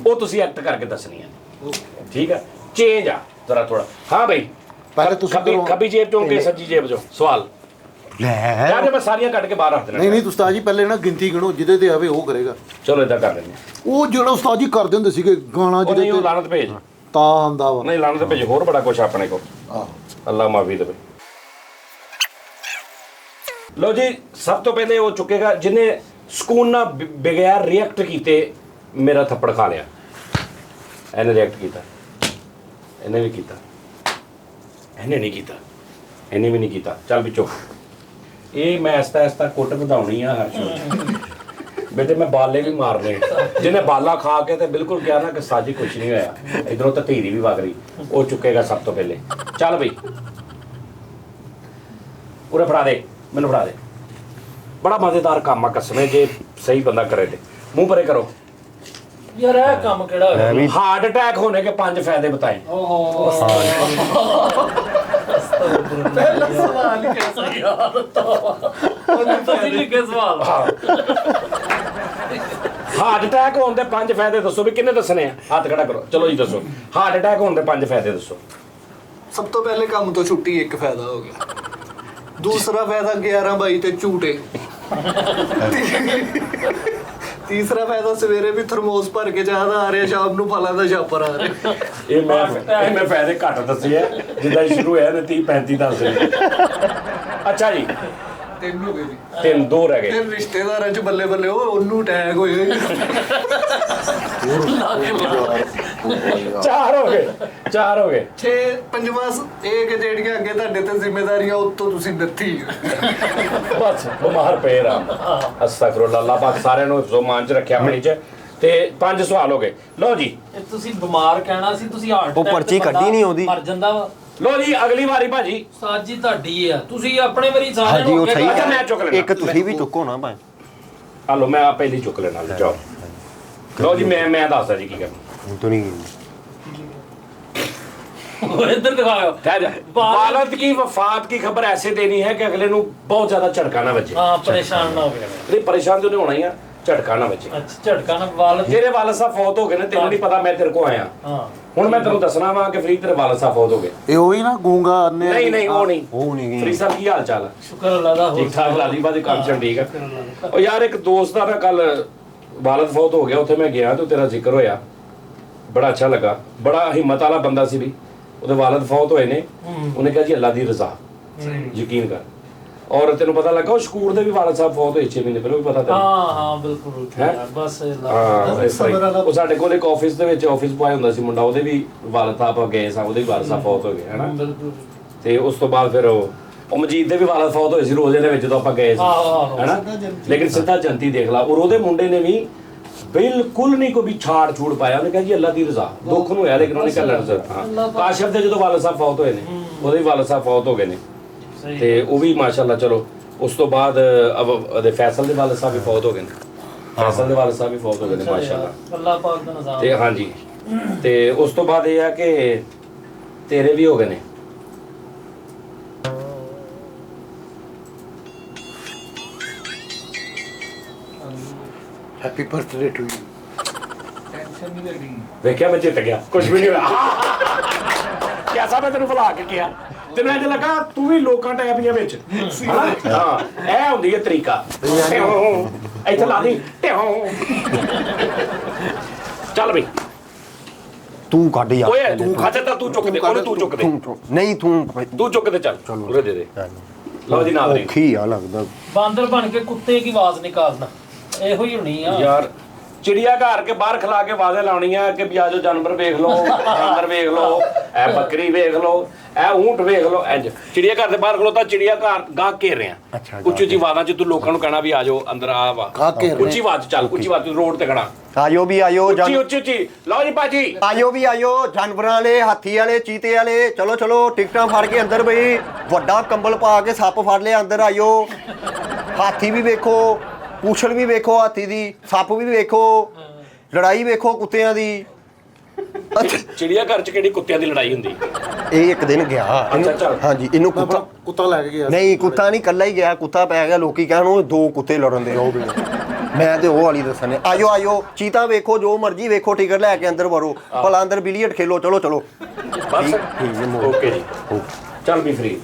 ਉਹ ਤੁਸੀਂ ਐਕਟ ਕਰਕੇ ਦੱਸਣੀਆਂ ਨੇ, ਠੀਕ ਹੈ। ਚੇਂਜ ਆ ਜ਼ਰਾ ਥੋੜਾ। ਹਾਂ ਬਈ ਪਹਿਲੇ ਤੁਸੀਂ ਕਰੋ। ਖੱਬੀ ਜੇਬ ਚੋਂ ਕੇ ਸੱਜੀ ਜੇਬ ਚੋਂ ਸਵਾਲ ਲੈ ਯਾਰ ਮੈਂ ਸਾਰੀਆਂ ਕੱਢ ਕੇ ਬਾਹਰ ਰੱਖ ਦੇਣਾ। ਨਹੀਂ ਨਹੀਂ ਉਸਤਾਦ ਜੀ ਪਹਿਲੇ ਨਾ ਗਿਣਤੀ ਗਿਣੋ, ਜਿਹਦੇ ਤੇ ਆਵੇ ਉਹ ਕਰੇਗਾ। ਚਲੋ ਇਦਾਂ ਕਰ ਲੈਂਦੇ ਉਹ ਜਿਹੜਾ ਉਸਤਾਦ ਜੀ ਕਰਦੇ ਹੁੰਦੇ ਸੀਗੇ ਗਾਣਾ ਉਹ ਜਿਹਦੇ ਨਹੀਂ, ਉਹ ਤੇ ਲਾਨਤ ਭੇਜ ਤਾਂ ਆਂਦਾ ਵਾ। ਨਹੀਂ, ਲਾਨਤ ਭੇਜ, ਹੋਰ ਬੜਾ ਕੁਛ ਆਪਣੇ ਕੋਲ। ਆਹੋ ਅੱਲਾ ਮਾਫੀ ਦੇਵੇ। ਲੋ ਜੀ, ਸਭ ਤੋਂ ਪਹਿਲੇ ਉਹ ਚੁੱਕੇਗਾ ਜਿਹਨੇ ਸਕੂਨ ਨਾਲ ਬਗੈਰ ਰਿਐਕਟ ਕੀਤੇ ਮੇਰਾ ਥੱਪੜ ਖਾ ਲਿਆ। ਇਹਨੇ ਰਿਐਕਟ ਕੀਤਾ, ਇਹਨੇ ਵੀ ਕੀਤਾ, ਇਹਨੇ ਨਹੀਂ ਕੀਤਾ, ਇਹਨੇ ਵੀ ਨਹੀਂ ਕੀਤਾ। ਚੱਲ ਵੀ ਚੁੱਪ। ਇਹ ਮੈਂ ਐਸਤਾ ਕੁੱਟ ਵਧਾਉਣੀ ਆ ਹਰ ਸ਼ੋਅ ਬੇਟੇ, ਮੈਂ ਬਾਲੇ ਵੀ ਮਾਰਨੇ। ਜਿਹਨੇ ਬਾਲਾ ਖਾ ਕੇ ਤੇ ਬਿਲਕੁਲ ਕਿਹਾ ਨਾ ਕਿ ਸਾਜੀ ਕੁਛ ਨਹੀਂ ਹੋਇਆ, ਇਧਰੋਂ ਤਾਂ ਧੀਰੀ ਵੀ ਵਗ ਰਹੀ, ਉਹ ਚੁੱਕੇਗਾ ਸਭ ਤੋਂ ਪਹਿਲੇ। ਚੱਲ ਬਈ ਉਰੇ ਫੜਾ ਦੇ, ਮੈਨੂੰ ਫੜਾ ਦੇ। ਬੜਾ ਮਜ਼ੇਦਾਰ ਕੰਮ ਆ ਕਸਮੇ, ਜੇ ਸਹੀ ਬੰਦਾ करे ਤੇ। मुंह परे करो यार ਇਹ ਕੰਮ ਕਿਹੜਾ ਹੋਇਆ? हार्ट अटैक होने के 5 फायदे बताएं। ਪਹਿਲਾ ਸਵਾਲ ਹੀ कैसा यार ਤੁਸੀਂ ਲਿਖੇ ਸਵਾਲ। हार्ट अटैक होने के 5 फायदे दसो भी किन्ने दसने हैं? हाथ खड़ा करो, चलो जी दसो हार्ट अटैक होने के 5 फायदे दसो। ਸਭ ਤੋਂ ਪਹਿਲੇ ਕੰਮ ਤੋਂ ਛੁੱਟੀ ਇੱਕ ਫਾਇਦਾ ਹੋ ਗਿਆ। ਦੂਸਰਾ ਫਾਇਦਾ 11/22 ਤੇ ਝੂਟੇ। ਤੀਸਰਾ ਫਾਇਦਾ ਸਵੇਰੇ ਵੀ ਥਰਮੋਸ ਭਰ ਕੇ ਚਾਹ ਦਾ ਆ ਰਿਹਾ, ਸ਼ਾਮ ਨੂੰ ਫਲਾਂ ਦਾ ਛਾਪਰ ਆ ਰਿਹਾ। ਇਹ ਮੈਂ फायदे घट दसे है जिदा शुरू होया ने 30 35 दस ने। अच्छा जी, 3 ਹੋ ਗਏ ਜੀ। 3 2 रह गए। ਫਿਰ ਰਿਸ਼ਤੇਦਾਰਾਂ ਚ ਬੱਲੇ ਬੱਲੇ ਉਹਨੂੰ ਅਟੈਕ ਹੋਏ। 4 हो गए। 6 ਪੰਜਵਾਂ ਇਹ ਕਿ ਜਿਹੜੀਆਂ ਅੱਗੇ ਤੁਹਾਡੇ ਤੇ ਜ਼ਿੰਮੇਵਾਰੀਆਂ ਉੱਤੋਂ ਤੁਸੀਂ ਨੱਥੀ। बस बीमार पे रहा। अस्तगफुरुल्लाह, अल्लाह पाक सारे नु हिफ्ज़ो मान च रखे अपनी च। ਤੇ 5 ਸਵਾਲ ਹੋ ਗਏ। ਲਓ ਜੀ, ਇਹ ਤੁਸੀਂ ਬਿਮਾਰ ਕਹਿਣਾ ਸੀ, ਤੁਸੀਂ ਹਾਰਟ ਉਹ ਪਰਚੀ ਕੱਢੀ ਨਹੀਂ ਉਹਦੀ। ਮਰ ਜਾਂਦਾ ਵਾ। ਲਓ ਜੀ, ਅਗਲੀ ਵਾਰੀ ਭਾਜੀ ਸਾਜੀ ਤੁਹਾਡੀ ਆ, ਤੁਸੀਂ ਆਪਣੇ ਵਾਰੀ ਸਾਰਿਆਂ ਹਾਂਜੀ ਉਹ ਅੱਗੇ ਸਹੀ ਅੱਛਾ, ਮੈਂ ਚੁੱਕ ਲੈਣਾ। ਇੱਕ ਤੁਸੀਂ ਵੀ ਚੁੱਕੋ ਨਾ ਭਾਈ। ਆ ਲਓ, ਮੈਂ ਪਹਿਲੀ ਚੁੱਕ ਲੈਣਾ। ਜਾਓ। ਲਓ ਜੀ, ਮੈਂ ਦੱਸਦਾ ਜੀ ਕੀ ਕਰਨਾ। ਹੁਣ ਤੋਂ ਨਹੀਂ ਉਹ ਇੱਧਰ ਦਿਖਾਓ। वालद की वफात की खबर ऐसे देनी है कि अगले नु बहुत ज्यादा झटका ना बजे। ਹਾਂ ਪਰੇਸ਼ਾਨ ਨਾ ਹੋਵੇ। नहीं, परेशान तो नहीं होना ही है, झटका ना बजे। ਅੱਛਾ ਝਟਕਾ ਨਾ ਵਾਲ। तेरे वालद साहब फौत हो गए ने, तेनू नहीं पता मैं तेरे को आया। ਹਾਂ ਹੁਣ ਮੈਂ ਤੈਨੂੰ ਦੱਸਣਾ ਵਾ ਕਿ ਫਰੀਦ ਤੇਰੇ ਵਾਲਦ ਸਾਹਿਬ ਫੌਤ ਹੋ ਗਏ। ਇਹ ਉਹੀ ਨਾ ਗੂੰਗਾ ਅੰਨੇ ਨਹੀਂ ਉਹ ਨਹੀਂ। ਉਹ ਨਹੀਂ ਫਰੀਦ ਸਾਹਿਬ ਕੀ ਹਾਲ ਚਾਲ ਹੈ? ਸ਼ੁਕਰ ਅੱਲਾ ਦਾ। ਠੀਕ ਠਾਕ ਲਾਲੀ ਬਾਦੀ ਕੰਮ ਚੱਲ ਠੀਕ ਹੈ। ਉਹ ਯਾਰ ਇੱਕ ਦੋਸਤ ਦਾ ਨਾ ਕੱਲ ਵਾਲਦ ਫੌਤ ਹੋ ਗਿਆ, ਉੱਥੇ ਮੈਂ ਗਿਆ ਤੇ ਤੇਰਾ ਜ਼ਿਕਰ ਹੋਇਆ, ਬੜਾ ਅੱਛਾ ਲੱਗਾ। ਬੜਾ ਹਿੰਮਤ ਵਾਲਾ ਬੰਦਾ ਸੀ ਵੀ, ਉਹਦੇ ਵਾਲਦ ਫੌਤ ਹੋਏ ਨੇ। ਉਹਨੇ ਕਿਹਾ ਜੀ ਅੱਲਾ ਦੀ ਰਜ਼ਾ, ਯਕੀਨ ਕਰ। ਔਰ ਤੈਨੂੰ ਪਤਾ ਲੱਗਾ ਉਹ ਸ਼ਕੂਰ ਦੇ ਵੀ ਵਾਲਦ ਸਾਹਿਬ ਫੌਤ ਹੋਏ 6 ਮਹੀਨੇ ਪਹਿਲਾਂ, ਵੀ ਪਤਾ ਤੈਨੂੰ? ਹਾਂ ਬਿਲਕੁਲ ਹੈਂ? ਬਸ ਹਾਂ, ਇਸ ਤਰ੍ਹਾਂ ਹੀ। ਉਹ ਸਾਡੇ ਕੋਲ ਇੱਕ ਆਫਿਸ ਦੇ ਵਿੱਚ ਆਫਿਸ ਬੁਆਏ ਹੁੰਦਾ ਸੀ ਮੁੰਡਾ, ਉਹਦੇ ਵੀ ਵਾਲਦ ਸਾਹਿਬ ਗਏ ਸਨ, ਉਹਦੇ ਵੀ ਵਾਲਦ ਸਾਹਿਬ ਫੌਤ ਹੋ ਗਏ ਹੈ ਨਾ। ਬਿਲਕੁਲ। ਤੇ ਉਸ ਤੋਂ ਬਾਅਦ ਫਿਰ ਉਹ ਮਜੀਦ ਦੇ ਵੀ ਵਾਲਦ ਫੌਤ ਹੋਏ ਸੀ ਰੋਜ਼ੇ ਦੇ ਵਿੱਚ ਜਦੋਂ ਆਪਾਂ ਗਏ ਸੀ ਹੈ ਨਾ। ਲੇਕਿਨ ਸਿੱਧਾ ਜੰਤੀ ਦੇਖ ਲਾ। ਔਰ ਉਹਦੇ ਮੁੰਡੇ ਨੇ ਵੀ ਬਿਲਕੁਲ ਨਹੀਂ ਕੋਈ ਵੀ ਛਾੜ ਛੂੜ ਪਾਇਆ। ਉਹਨੇ ਕਿਹਾ ਜੀ ਅੱਲਾ ਦੀ ਰਜ਼ਾ, ਦੁੱਖ ਨੂੰ ਹੋਇਆ ਲੇਕਿਨ ਉਹਨੇ ਕਿਹਾ ਲੜਜ਼ਾ। ਹਾਂ, ਕਾਸ਼ਫ ਦੇ ਜਦੋਂ ਵਾਲਦ ਸਾਹਿਬ ਫੌਤ ਹੋਏ ਨੇ, ਉਹਦੇ ਵੀ ਵਾਲਦ ਸਾਹਿਬ ਫੌਤ ਹੋ ਗਏ ਨੇ। ਤੇ ਉਹ ਵੀ ਮਾਸ਼ਾਅੱਲਾ। ਚਲੋ ਉਸ ਤੋਂ ਬਾਅਦ ਉਹਦੇ ਫੈਸਲ ਦੇ ਵਾਲਦ ਸਾਹਿਬ ਵੀ ਫੌਤ ਹੋ ਗਏ ਨੇ। ਫੈਸਲ ਦੇ ਵਾਲਦ ਸਾਹਿਬ ਵੀ ਫੌਤ ਹੋ ਗਏ ਨੇ ਮਾਸ਼ਾਅੱਲਾ। ਅੱਲਾਹ ਪਾਕ ਦਾ ਨਿਜ਼ਾਮ। ਤੇ ਹਾਂਜੀ, ਤੇ ਉਸ ਤੋਂ ਬਾਅਦ ਇਹ ਆ ਕਿ ਤੇਰੇ ਵੀ ਹੋ ਗਏ ਨੇ। Happy birthday to you. Tension ਨਹੀਂ ਲੈਣੀ। ਵੇਖਿਆ ਮੈਂ ਜਿੱਤ ਗਿਆ, ਕੁਝ ਵੀ ਨਹੀਂ ਹੋਇਆ। ਕਿਆ ਮੈਂ ਤੈਨੂੰ ਭੁਲਾ ਕੇ ਕਿਹਾ, ਤੈਨੂੰ ਇੰਜ ਲੱਗਾ ਤੂੰ ਵੀ ਲੋਕਾਂ ਟੈਪੀਆਂ ਵਿੱਚ ਹਨਾ। ਹਾਂ, ਇਹ ਹੁੰਦੀ ਹੈ ਤਰੀਕਾ। ਇੱਥੇ ਲਾ ਦੀ। ਚੱਲ ਬਈ, ਤੂੰ ਕੱਢ ਯਾਰ। ਓਏ ਤੂੰ ਖਾਤੇ ਤਾਂ ਤੂੰ ਚੁੱਕ ਦੇ, ਉਹਨੇ ਤੂੰ ਚੁੱਕ ਦੇ। ਨਹੀਂ ਤੂੰ ਤੂੰ ਚੁੱਕ ਦੇ, ਚੱਲ ਉਰੇ ਦੇ ਦੇ। ਲਓ ਜੀ ਨਾਜ਼ਰੀਨ, ਔਖੀ ਆ ਲੱਗਦਾ। ਬਾਂਦਰ ਬਣ ਕੇ ਕੁੱਤੇ ਕੀ ਆਵਾਜ਼ ਨਿਕਾਲਣਾ, ਇਹੋ ਹੀ ਹੋਣੀ ਆ ਯਾਰ चिड़िया घर के बाहर खिला के वाजे लानी है कि भी आजो जानवर वेख लो, जानवर वेख लो, ए बकरी वेख लो, ਇਹ ਊਂਟ ਵੇਖ ਲਓ ਇੰਜ ਚਿੜੀਆ ਘਰ ਦੇ ਬਾਹਰ ਖਲੋਤਾ ਚਿੜੀਆ ਘਰ ਗਾਹ ਘੇਰ ਰਿਹਾ ਅੱਛਾ, ਉੱਚੀ ਉੱਚੀ ਆਵਾਜ਼ਾਂ 'ਚ ਤੂੰ ਲੋਕਾਂ ਨੂੰ ਕਹਿਣਾ ਵੀ ਆ ਜਾਓ ਅੰਦਰ ਆ ਵਾ ਗਾਹ ਘੇਰ ਰਹੇ। ਉੱਚੀ ਆਵਾਜ਼ 'ਚ ਚੱਲ ਉੱਚੀ ਆਵਾਜ਼ 'ਚ ਰੋਡ ਤੇ ਖੜਾ ਆਇਓ ਵੀ ਆਇਓ ਉੱਚੀ ਉੱਚੀ ਉੱਚੀ ਲਓ ਜੀ ਭਾਜੀ ਆਇਓ ਵੀ ਆਇਓ ਜਾਨਵਰਾਂ ਵਾਲੇ ਹਾਥੀ ਵਾਲੇ ਚੀਤੇ ਵਾਲੇ ਚਲੋ ਚਲੋ ਟਿਕਟਾਂ ਫੜ ਕੇ ਅੰਦਰ ਬਈ ਵੱਡਾ ਕੰਬਲ ਪਾ ਕੇ ਸੱਪ ਫੜ ਲਿਆ ਅੰਦਰ ਆਇਓ ਹਾਥੀ ਵੀ ਵੇਖੋ ਪੂਛਲ ਵੀ ਵੇਖੋ ਹਾਥੀ ਦੀ ਸੱਪ ਵੀ ਵੇਖੋ ਲੜਾਈ ਵੇਖੋ ਕੁੱਤਿਆਂ ਦੀ ਚਿੜੀਆ ਘਰ 'ਚ ਕਿਹੜੀ ਕੁੱਤਿਆਂ ਦੀ ਲੜਾਈ ਹੁੰਦੀ ਇਹ ਇੱਕ ਦਿਨ ਗਿਆ ਚੱਲ। ਹਾਂਜੀ ਇਹਨੂੰ ਮੈਂ ਕੁੱਤਾ ਆਪਣਾ ਕੁੱਤਾ ਲੈ ਕੇ ਗਿਆ ਨਹੀਂ ਕੁੱਤਾ ਨਹੀਂ ਕੱਲਾ ਹੀ ਗਿਆ ਕੁੱਤਾ ਪੈ ਗਿਆ ਲੋਕੀ ਕਹਿਣ ਉਹ 2 ਕੁੱਤੇ ਲੜਨ ਦੇ ਉਹ ਵੀ ਮੈਂ ਤੇ ਉਹ ਵਾਲੀ ਦੱਸਣੇ ਆਇਓ ਆਇਓ ਚੀਤਾ ਵੇਖੋ ਜੋ ਮਰਜ਼ੀ ਵੇਖੋ ਟਿਕਟ ਲੈ ਕੇ ਅੰਦਰ ਵੜੋ ਭਲਾ ਅੰਦਰ ਬਿਲੀਅਰਡ ਖੇਲੋ ਚਲੋ ਚਲੋ ਬਸ ਠੀਕ ਹੈ ਮੋੜ। ਓਕੇ ਜੀ ਚੱਲ ਵੀ ਫਰੀ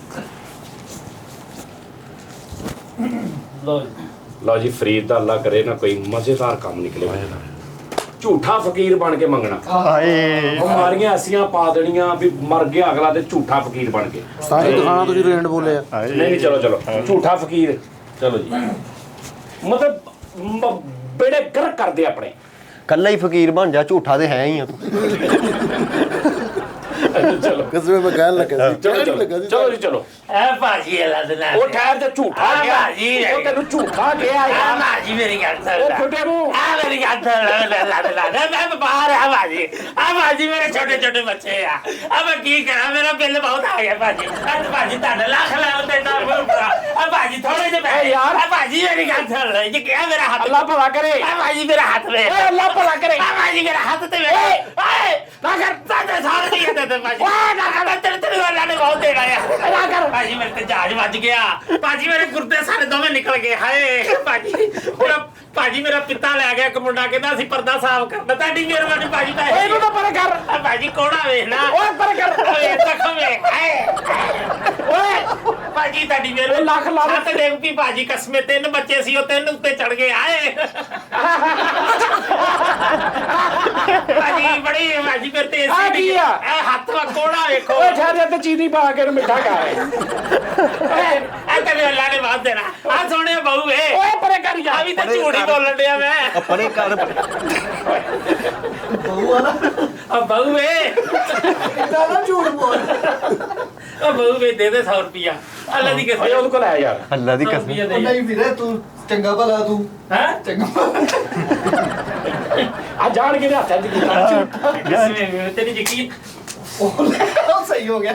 ਲਓ ਜੀ ਲਓ ਜੀ ਫਰੀਦ ਦਾ ਅੱਲਾ ਕਰੇ ਨਾ ਕੋਈ ਮਜ਼ੇਦਾਰ ਕੰਮ ਨਿਕਲੇ ਝੂਠਾ ਫਕੀਰ ਬਣ ਕੇ ਮੰਗਣਾ ਹਾਏ ਬਿਮਾਰੀਆਂ ਐਸੀਆਂ ਪਾ ਦੇਣੀਆਂ ਵੀ ਮਰ ਗਿਆ ਅਗਲਾ ਤੇ ਝੂਠਾ ਫਕੀਰ ਬਣ ਕੇ ਸਾਰੀ ਦਿਖਾਣਾ ਤੁਸੀਂ ਰੇਂਡ ਬੋਲਿਆ ਨਹੀਂ ਨਹੀਂ ਚਲੋ ਚਲੋ ਝੂਠਾ ਫਕੀਰ ਚਲੋ ਜੀ ਮਤਲਬ ਬੇੜੇ ਗਰ ਕਰਦੇ ਆਪਣੇ ਕੱਲਾ ਹੀ ਫਕੀਰ ਬਣ ਜਾ ਝੂਠਾ ਤੇ ਹੈ ਹੀ ਆ ਤੂੰ ਚਲੋ ਕਿਸਵੇਂ ਮੈਂ ਕਹਿਣ ਲੱਗਾ ਸੀ ਚਲੋ ਚਲੋ ਚਲੋ ਜੀ ਚਲੋ ਐ ਭਾਜੀ ਅੱਲਾ ਦੇ ਨਾਲ ਉਹ ਠਹਿਰ ਤੇ ਝੂਠਾ ਆ ਗਿਆ ਭਾਜੀ ਉਹ ਤੈਨੂੰ ਝੂਠਾ ਗਿਆ ਆ ਯਾਰ ਭਾਜੀ ਮੇਰੀ ਗੱਲ ਸੁਣ ਉਹ ਲੈ ਫੁੱਟੇ ਮੂੰਹ ਆ ਮੇਰੀ ਗੱਲ ਸੁਣ ਲੈ ਮੈਂ ਬਾਹਰ ਆ ਭਾਜੀ ਮੇਰੇ ਛੋਟੇ ਛੋਟੇ ਬੱਚੇ ਆ ਮੈਂ ਕੀ ਕਰਾਂ ਮੇਰਾ ਬਿੱਲ ਬਹੁਤ ਆ ਗਿਆ ਭਾਜੀ ਅੱਜ ਭਾਜੀ ਤੁਹਾਡਾ ਲੱਖ ਲਾਲ ਤੇ ਨਾ ਭਾਜੀ ਥੋੜੇ ਜਿਹੇ ਪੈਸੇ ਯਾਰ। ਭਾਜੀ ਮੇਰੀ ਗੱਲ ਸੁਣ ਲੈ ਜੀ ਕਿਹਾ ਮੇਰਾ ਹੱਥ ਅੱਲਾ ਭਲਾ ਕਰੇ ਭਾਜੀ ਮੇਰਾ ਹੱਥ ਵੇ ਓਏ ਅੱਲਾ ਭਲਾ ਕਰੇ ਭਾਜੀ ਮੇਰਾ ਹੱਥ ਤੇ ਵੇ ਨਾ ਕਰ ਤੇ ਸਾਰੇ ਨਹੀਂ ਕਰਦੇ ਭਾਜੀ ਨਾ ਕਰ ਤੇਰੇ ਵਾਲਾ ਨੇ ਬਹੁਤ ਦੇਣਾ ਆ ਨਾ ਕਰ ਭਾਜੀ ਮੇਰੇ ਤੇ ਜਹਾਜ਼ ਵੱਜ ਗਿਆ ਭਾਜੀ ਮੇਰੇ ਗੁਰਦੇ ਸਾਰੇ ਦੋਵੇਂ ਨਿਕਲ ਗਏ ਹਾਏ ਭਾਜੀ ਮੇਰਾ ਪਿੱਤਾ ਲੈ ਗਿਆ ਇੱਕ ਮੁੰਡਾ ਕਹਿੰਦਾ ਅਸੀਂ ਪਰਦਾ ਸਾਫ਼ ਕਰਨਾ ਤੁਹਾਡੀ ਮਿਹਰਬਾਨੀ ਭਾਜੀ ਤਾਂ ਓਏ ਇਹਨੂੰ ਤਾਂ ਪਰੇ ਕਰ ਭਾਜੀ ਕੋੜਾ ਵੇਖ ਨਾ ਓਏ ਪਰੇ ਕਰ ਓਏ ਜ਼ਖਮ ਵੇਖ ਹਾਏ ਓਏ ਭਾਜੀ ਤੁਹਾਡੀ ਮਿਹਰਬਾਨੀ ਲੱਖ ਲਾ ਦੇ। ਤੇ ਦੇਖ ਵੀ ਭਾਜੀ ਕਸਮੇ 3 ਬੱਚੇ ਸੀ ਉਹ 3 ਉੱਤੇ ਚੜ ਗਏ ਹਾਏ ਭਾਜੀ ਬੜੀ ਭਾਜੀ ਮੇਰੇ ਤੇ ਆ ਕੀ ਆ? ਇਹ ਹੱਥ ਵਾ ਕੋੜਾ ਵੇਖੋ ਓਏ ਠਹਿਰ ਤੇ ਚੀਨੀ ਪਾ ਕੇ ਇਹਨੂੰ ਮਿੱਠਾ ਖਾ ਆ ਤੇ ਅੱਲਾ ਨੇ ਬਾਤ ਦੇਣਾ ਆ ਸੋਹਣੇ ਬਹੂ ਏ ਓਏ ਪਰੇ ਕਰ ਆ ਵੀ ਤਾਂ ਝੂਠ ਹੀ ਬੋਲਣ ਡਿਆ ਮੈਂ ਆਪਣੇ ਘਰ ਆ ਬਹੂ ਏ ਨਾ ਝੂਠ ਬੋਲ ਆ ਬਹੂ ਵੇ ਦੇ 100 ਰੁਪਿਆ ਅੱਲਾ ਦੀ ਓਏ ਕਸਮ ਉਹਦੇ ਕੋਲ ਆ ਯਾਰ ਅੱਲਾ ਦੀ ਕਸਮ ਨਹੀਂ ਵੀਰੇ ਤੂੰ ਚੰਗਾ ਭਲਾ ਤੂੰ ਹੈ ਚੰਗਾ ਆ ਜਾਣ ਕੇ ਹੱਥਾਂ 'ਚ ਕੀਤਾ ਤੇਰੀ ਯਕੀਨ ਉਹ ਸਹੀ ਹੋ ਗਿਆ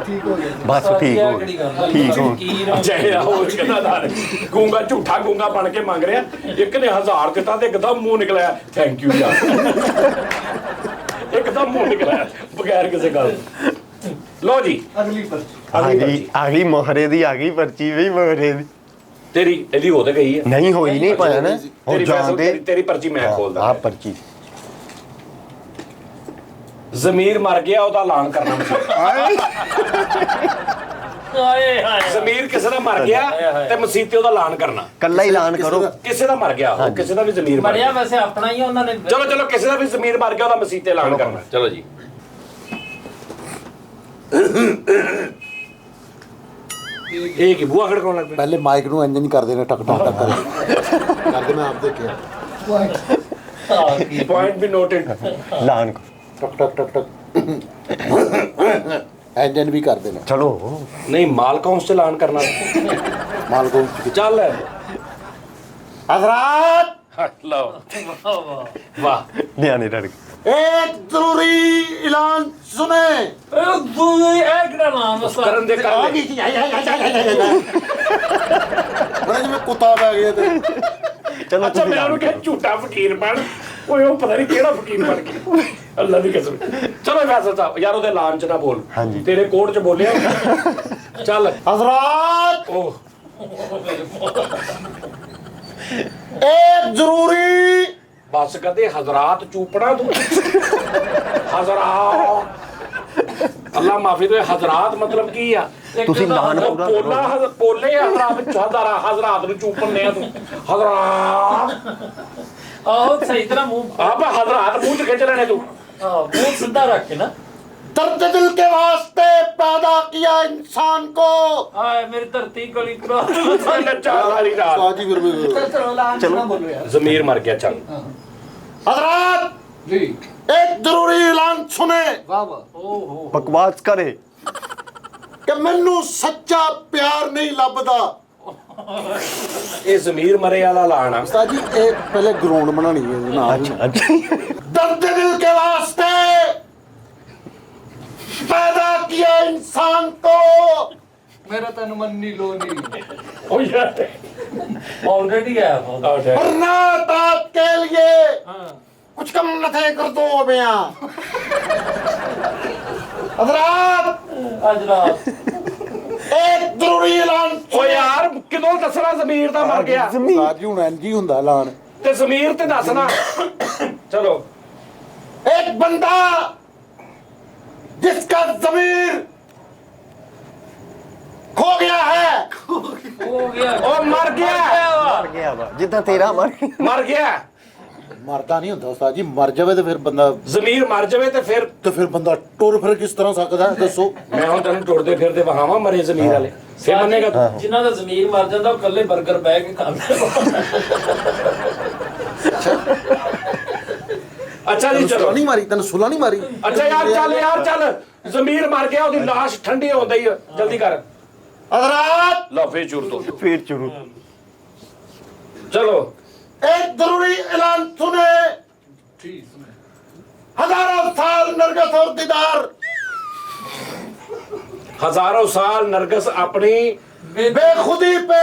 ਠੀਕ ਹੋ ਗਿਆ ਬਸ ਠੀਕ ਹੋ ਗਿਆ ਠੀਕ ਹੋ ਜਿਹੜਾ ਹੋਰ ਕਹਿੰਦਾ ਦਾ ਗੂੰਗਾ ਝੂਠਾ ਗੂੰਗਾ ਬਣ ਕੇ ਮੰਗ ਰਿਹਾ ਇੱਕ ਨੇ 1000 ਦਿੱਤਾ ਤੇ ਇੱਕਦਮ ਮੂੰਹ ਨਿਕਲਿਆ ਥੈਂਕ ਯੂ ਯਾਰ ਇੱਕਦਮ ਮੂੰਹ ਨਿਕਲਿਆ ਬਗੈਰ ਕਿਸੇ ਗੱਲ ਲੋ ਜੀ ਅਗਲੀ ਪਰ ਆ ਗਈ ਮੋਹਰੇ ਦੀ ਆ ਗਈ ਪਰਚੀ ਵੀ ਮੋਹਰੇ ਦੀ ਤੇਰੀ ਇਹਦੀ ਹੋ ਤੇ ਗਈ ਹੈ ਨਹੀਂ ਹੋਈ ਨਹੀਂ ਪਾਇਆ ਨਾ ਉਹ ਤੇਰੀ ਜਾਣਦੇ ਤੇਰੀ ਪਰਚੀ ਮੈਂ ਖੋਲਦਾ ਆ ਪਰਚੀ ਜ਼ਮੀਰ ਮਰ ਗਿਆ ਉਹਦਾ ਐਲਾਨ ਕਰਨਾ ਹਾਏ ਹਾਏ ਜ਼ਮੀਰ ਕਿਸੇ ਦਾ ਮਰ ਗਿਆ ਤੇ ਮਸੀਤੇ ਉਹਦਾ ਐਲਾਨ ਕਰਨਾ ਕੱਲਾ ਹੀ ਐਲਾਨ ਕਰੋ ਕਿਸੇ ਦਾ ਮਰ ਗਿਆ ਉਹ ਕਿਸੇ ਦਾ ਵੀ ਜ਼ਮੀਰ ਮਰ ਮਰਿਆ ਗਿਆ ਵੈਸੇ ਆਪਣਾ ਹੀ ਉਹਨਾਂ ਨੇ ਚਲੋ ਚਲੋ ਕਿਸੇ ਦਾ ਵੀ ਜ਼ਮੀਰ ਮਰ ਗਿਆ ਉਹਦਾ ਮਸੀਤੇ ਐਲਾਨ ਕਰਨਾ ਚਲੋ ਜੀ ਇਹ ਕੀ ਬੂਆ ਖੜਕਾਉਣ ਲੱਗ ਪਿਆ ਪਹਿਲੇ ਮਾਈਕ ਨੂੰ ਇੰਜ ਨਹੀਂ ਕਰਦੇ ਨੇ ਟਕ ਟਕ ਟਕ ਕਰਦੇ ਮੈਂ ਆਪ ਦੇਖਿਆ ਪੁਆਇੰਟ ਵੀ ਨੋਟਡ ਐਲਾਨ ਕਰੋ ਟਕ ਟਕ ਟਕ ਟਕ ਇੰਜਨ ਵੀ ਕਰਦੇ ਨੇ ਚਲੋ ਨਹੀਂ ਮਾਲ ਕੌਂਸ ਚ ਐਲਾਨ ਕਰਨਾ ਮਾਲਕੋ ਚੱਲ ਹਜ਼ਰਤ ਲਓ ਵਾਹ ਵਾਹ ਨਿਆਣੇ ਡਰ ਗਏ एक जरूरी ऐलान सुने ਇਹ ਦੂਈ ਇੱਕ ਦਾ ਨਾਮ ਕਰਨ ਦੇ ਕਰ ਲੈ बड़ा जिਵੇਂ ਕੁੱਤਾ ਪੈ ਗਿਆ ਤੇ ਚਲੋ ਅੱਛਾ ਮੈਂ ਉਹਨੂੰ ਕਿਹਾ ਝੂਠਾ ਫਕੀਰ ਬਣ ਓਏ ਉਹ ਪਤਾ ਨਹੀਂ ਕਿਹੜਾ ਫਕੀਰ ਬਣ ਗਿਆ ਅੱਲਾ ਦੀ ਕਸਮ ਚਲੋ ਫੈਸਲ ਸਾਹਿਬ ਯਾਰ ਉਹਦੇ ਐਲਾਨ ਚ ਨਾ ਬੋਲ ਹਾਂਜੀ। ਤੇਰੇ ਕੋਰਟ ਚ ਬੋਲਿਆ ਚੱਲ हजरत ਉਹ एक जरूरी ਬਸ ਕਦੇ ਹਜ਼ਰਾਤ ਚੂਪਣਾ ਤੂੰ ਹਜ਼ਰਾਤ ਅੱਲਾ ਮਾਫੀ ਦੇ ਹਜ਼ਰਾਤ ਮਤਲਬ ਕੀ ਆ ਤੁਸੀਂ ਐਲਾਨ ਪੂਰਾ ਕਰੋ ਪੋਲਾ ਪੋਲੇ ਹਜ਼ਰਾਤ ਹਜ਼ਰਾਤ ਨੂੰ ਚੂਪਣੇ ਆ ਤੂੰ ਹਜ਼ਰਾਤ ਆਹੋ ਸਹੀ ਤਰ੍ਹਾਂ ਮੂੰਹ ਆਪ ਹਜ਼ਰਾਤ ਮੂੰਹ ਚ ਖਿੱਚ ਲੈਣੇ ਤੂੰ ਮੂੰਹ ਸਿੱਧਾ ਰੱਖ ਕੇ ਨਾ दर्द दिल के वास्ते पैदा किया इंसान को ਆਏ ਮੇਰੀ ਧਰਤੀ ਗਲੀ ਕਰਾ ਨੱਚਾ ਸਾਰੀ ਰਾਤ साजी फिर भी ਚਲੋ ਲਾਂਚ ਨਾ ਬੋਲੋ ਯਾਰ ਜ਼ਮੀਰ ਮਰ ਗਿਆ ਚੱਲ हजरत ਜੀ एक जरूरी ऐलान सुने वाह वाह बकवास करे कि मैनू सच्चा प्यार नहीं लभदा। ਇਹ ਜ਼ਮੀਰ ਮਰੇ ਵਾਲਾ ਲਾਣਾ उस्ताद जी एक पहले ग्राउंड बनानी है जनाब। अच्छा दर्द दिल के वास्ते पैदा किया इंसान को, मेरा तन मन नी लो नी ਉਹ ਯਾਰ ਆਲਰੇਡੀ ਆਇਆ वरना आपके लिए कुछ कम न थे कर दो बया। हजरात ਅੱਜ ਰਾਤ एक जरूरी ऐलान ਓ ਯਾਰ ਕਿਦੋਂ ਦੱਸਣਾ ਜ਼ਮੀਰ ਦਾ ਮਰ ਗਿਆ उस्ताद जी हुण इंज ही हुंदा ऐलान। ਤੇ ਜ਼ਮੀਰ ਤੇ ਦੱਸਣਾ ਚਲੋ एक बंदा जिसका जमीर खो गया है, ਹੋ ਗਿਆ ਉਹ ਮਰ ਗਿਆ मर गया वा जिद्दां तेरा मर ਮਰ ਗਿਆ मरदा नहीं हुंदा उस्ताद जी। मर जावे तो फिर बंदा ਜ਼ਮੀਰ ਮਰ ਜਾਵੇ ਤੇ ਫਿਰ बंदा टुर फिर किस तरह सकदा है दसो। ਮੈਂ ਹੁਣ ਤੈਨੂੰ ਟੁਰਦੇ ਫਿਰਦੇ ਵਹਾਵਾਂ ਮਰੇ ਜ਼ਮੀਰ ਵਾਲੇ ਫਿਰ ਮੰਨੇਗਾ ਤੂੰ ਜਿਨ੍ਹਾਂ ਦਾ ਜ਼ਮੀਰ ਮਰ ਜਾਂਦਾ ਉਹ ਇਕੱਲੇ 버ਗਰ ਬਹਿ ਕੇ ਖਾਂਦੇ ਅੱਛਾ ਜੀ सुला ਚਲੋ नहीं मारी तेन सुला नहीं मारी। ਅੱਛਾ ਯਾਰ ਚੱਲ ਜ਼ਮੀਰ ਮਰ ਗਿਆ ਉਹਦੀ ਲਾਸ਼ ਠੰਡੀ ਹੋ ਗਈ ਜਲਦੀ ਕਰ हजरात ਲਓ ਫੇਰ ਚੁਰ ਦੋ फिर चुरू ਚਲੋ एक जरूरी ऐलान सुने। हजारों साल नरगस और दीदार ਹਜ਼ਾਰਾਂ ਸਾਲ ਨਰਗਸ ਆਪਣੀ बेखुदी पे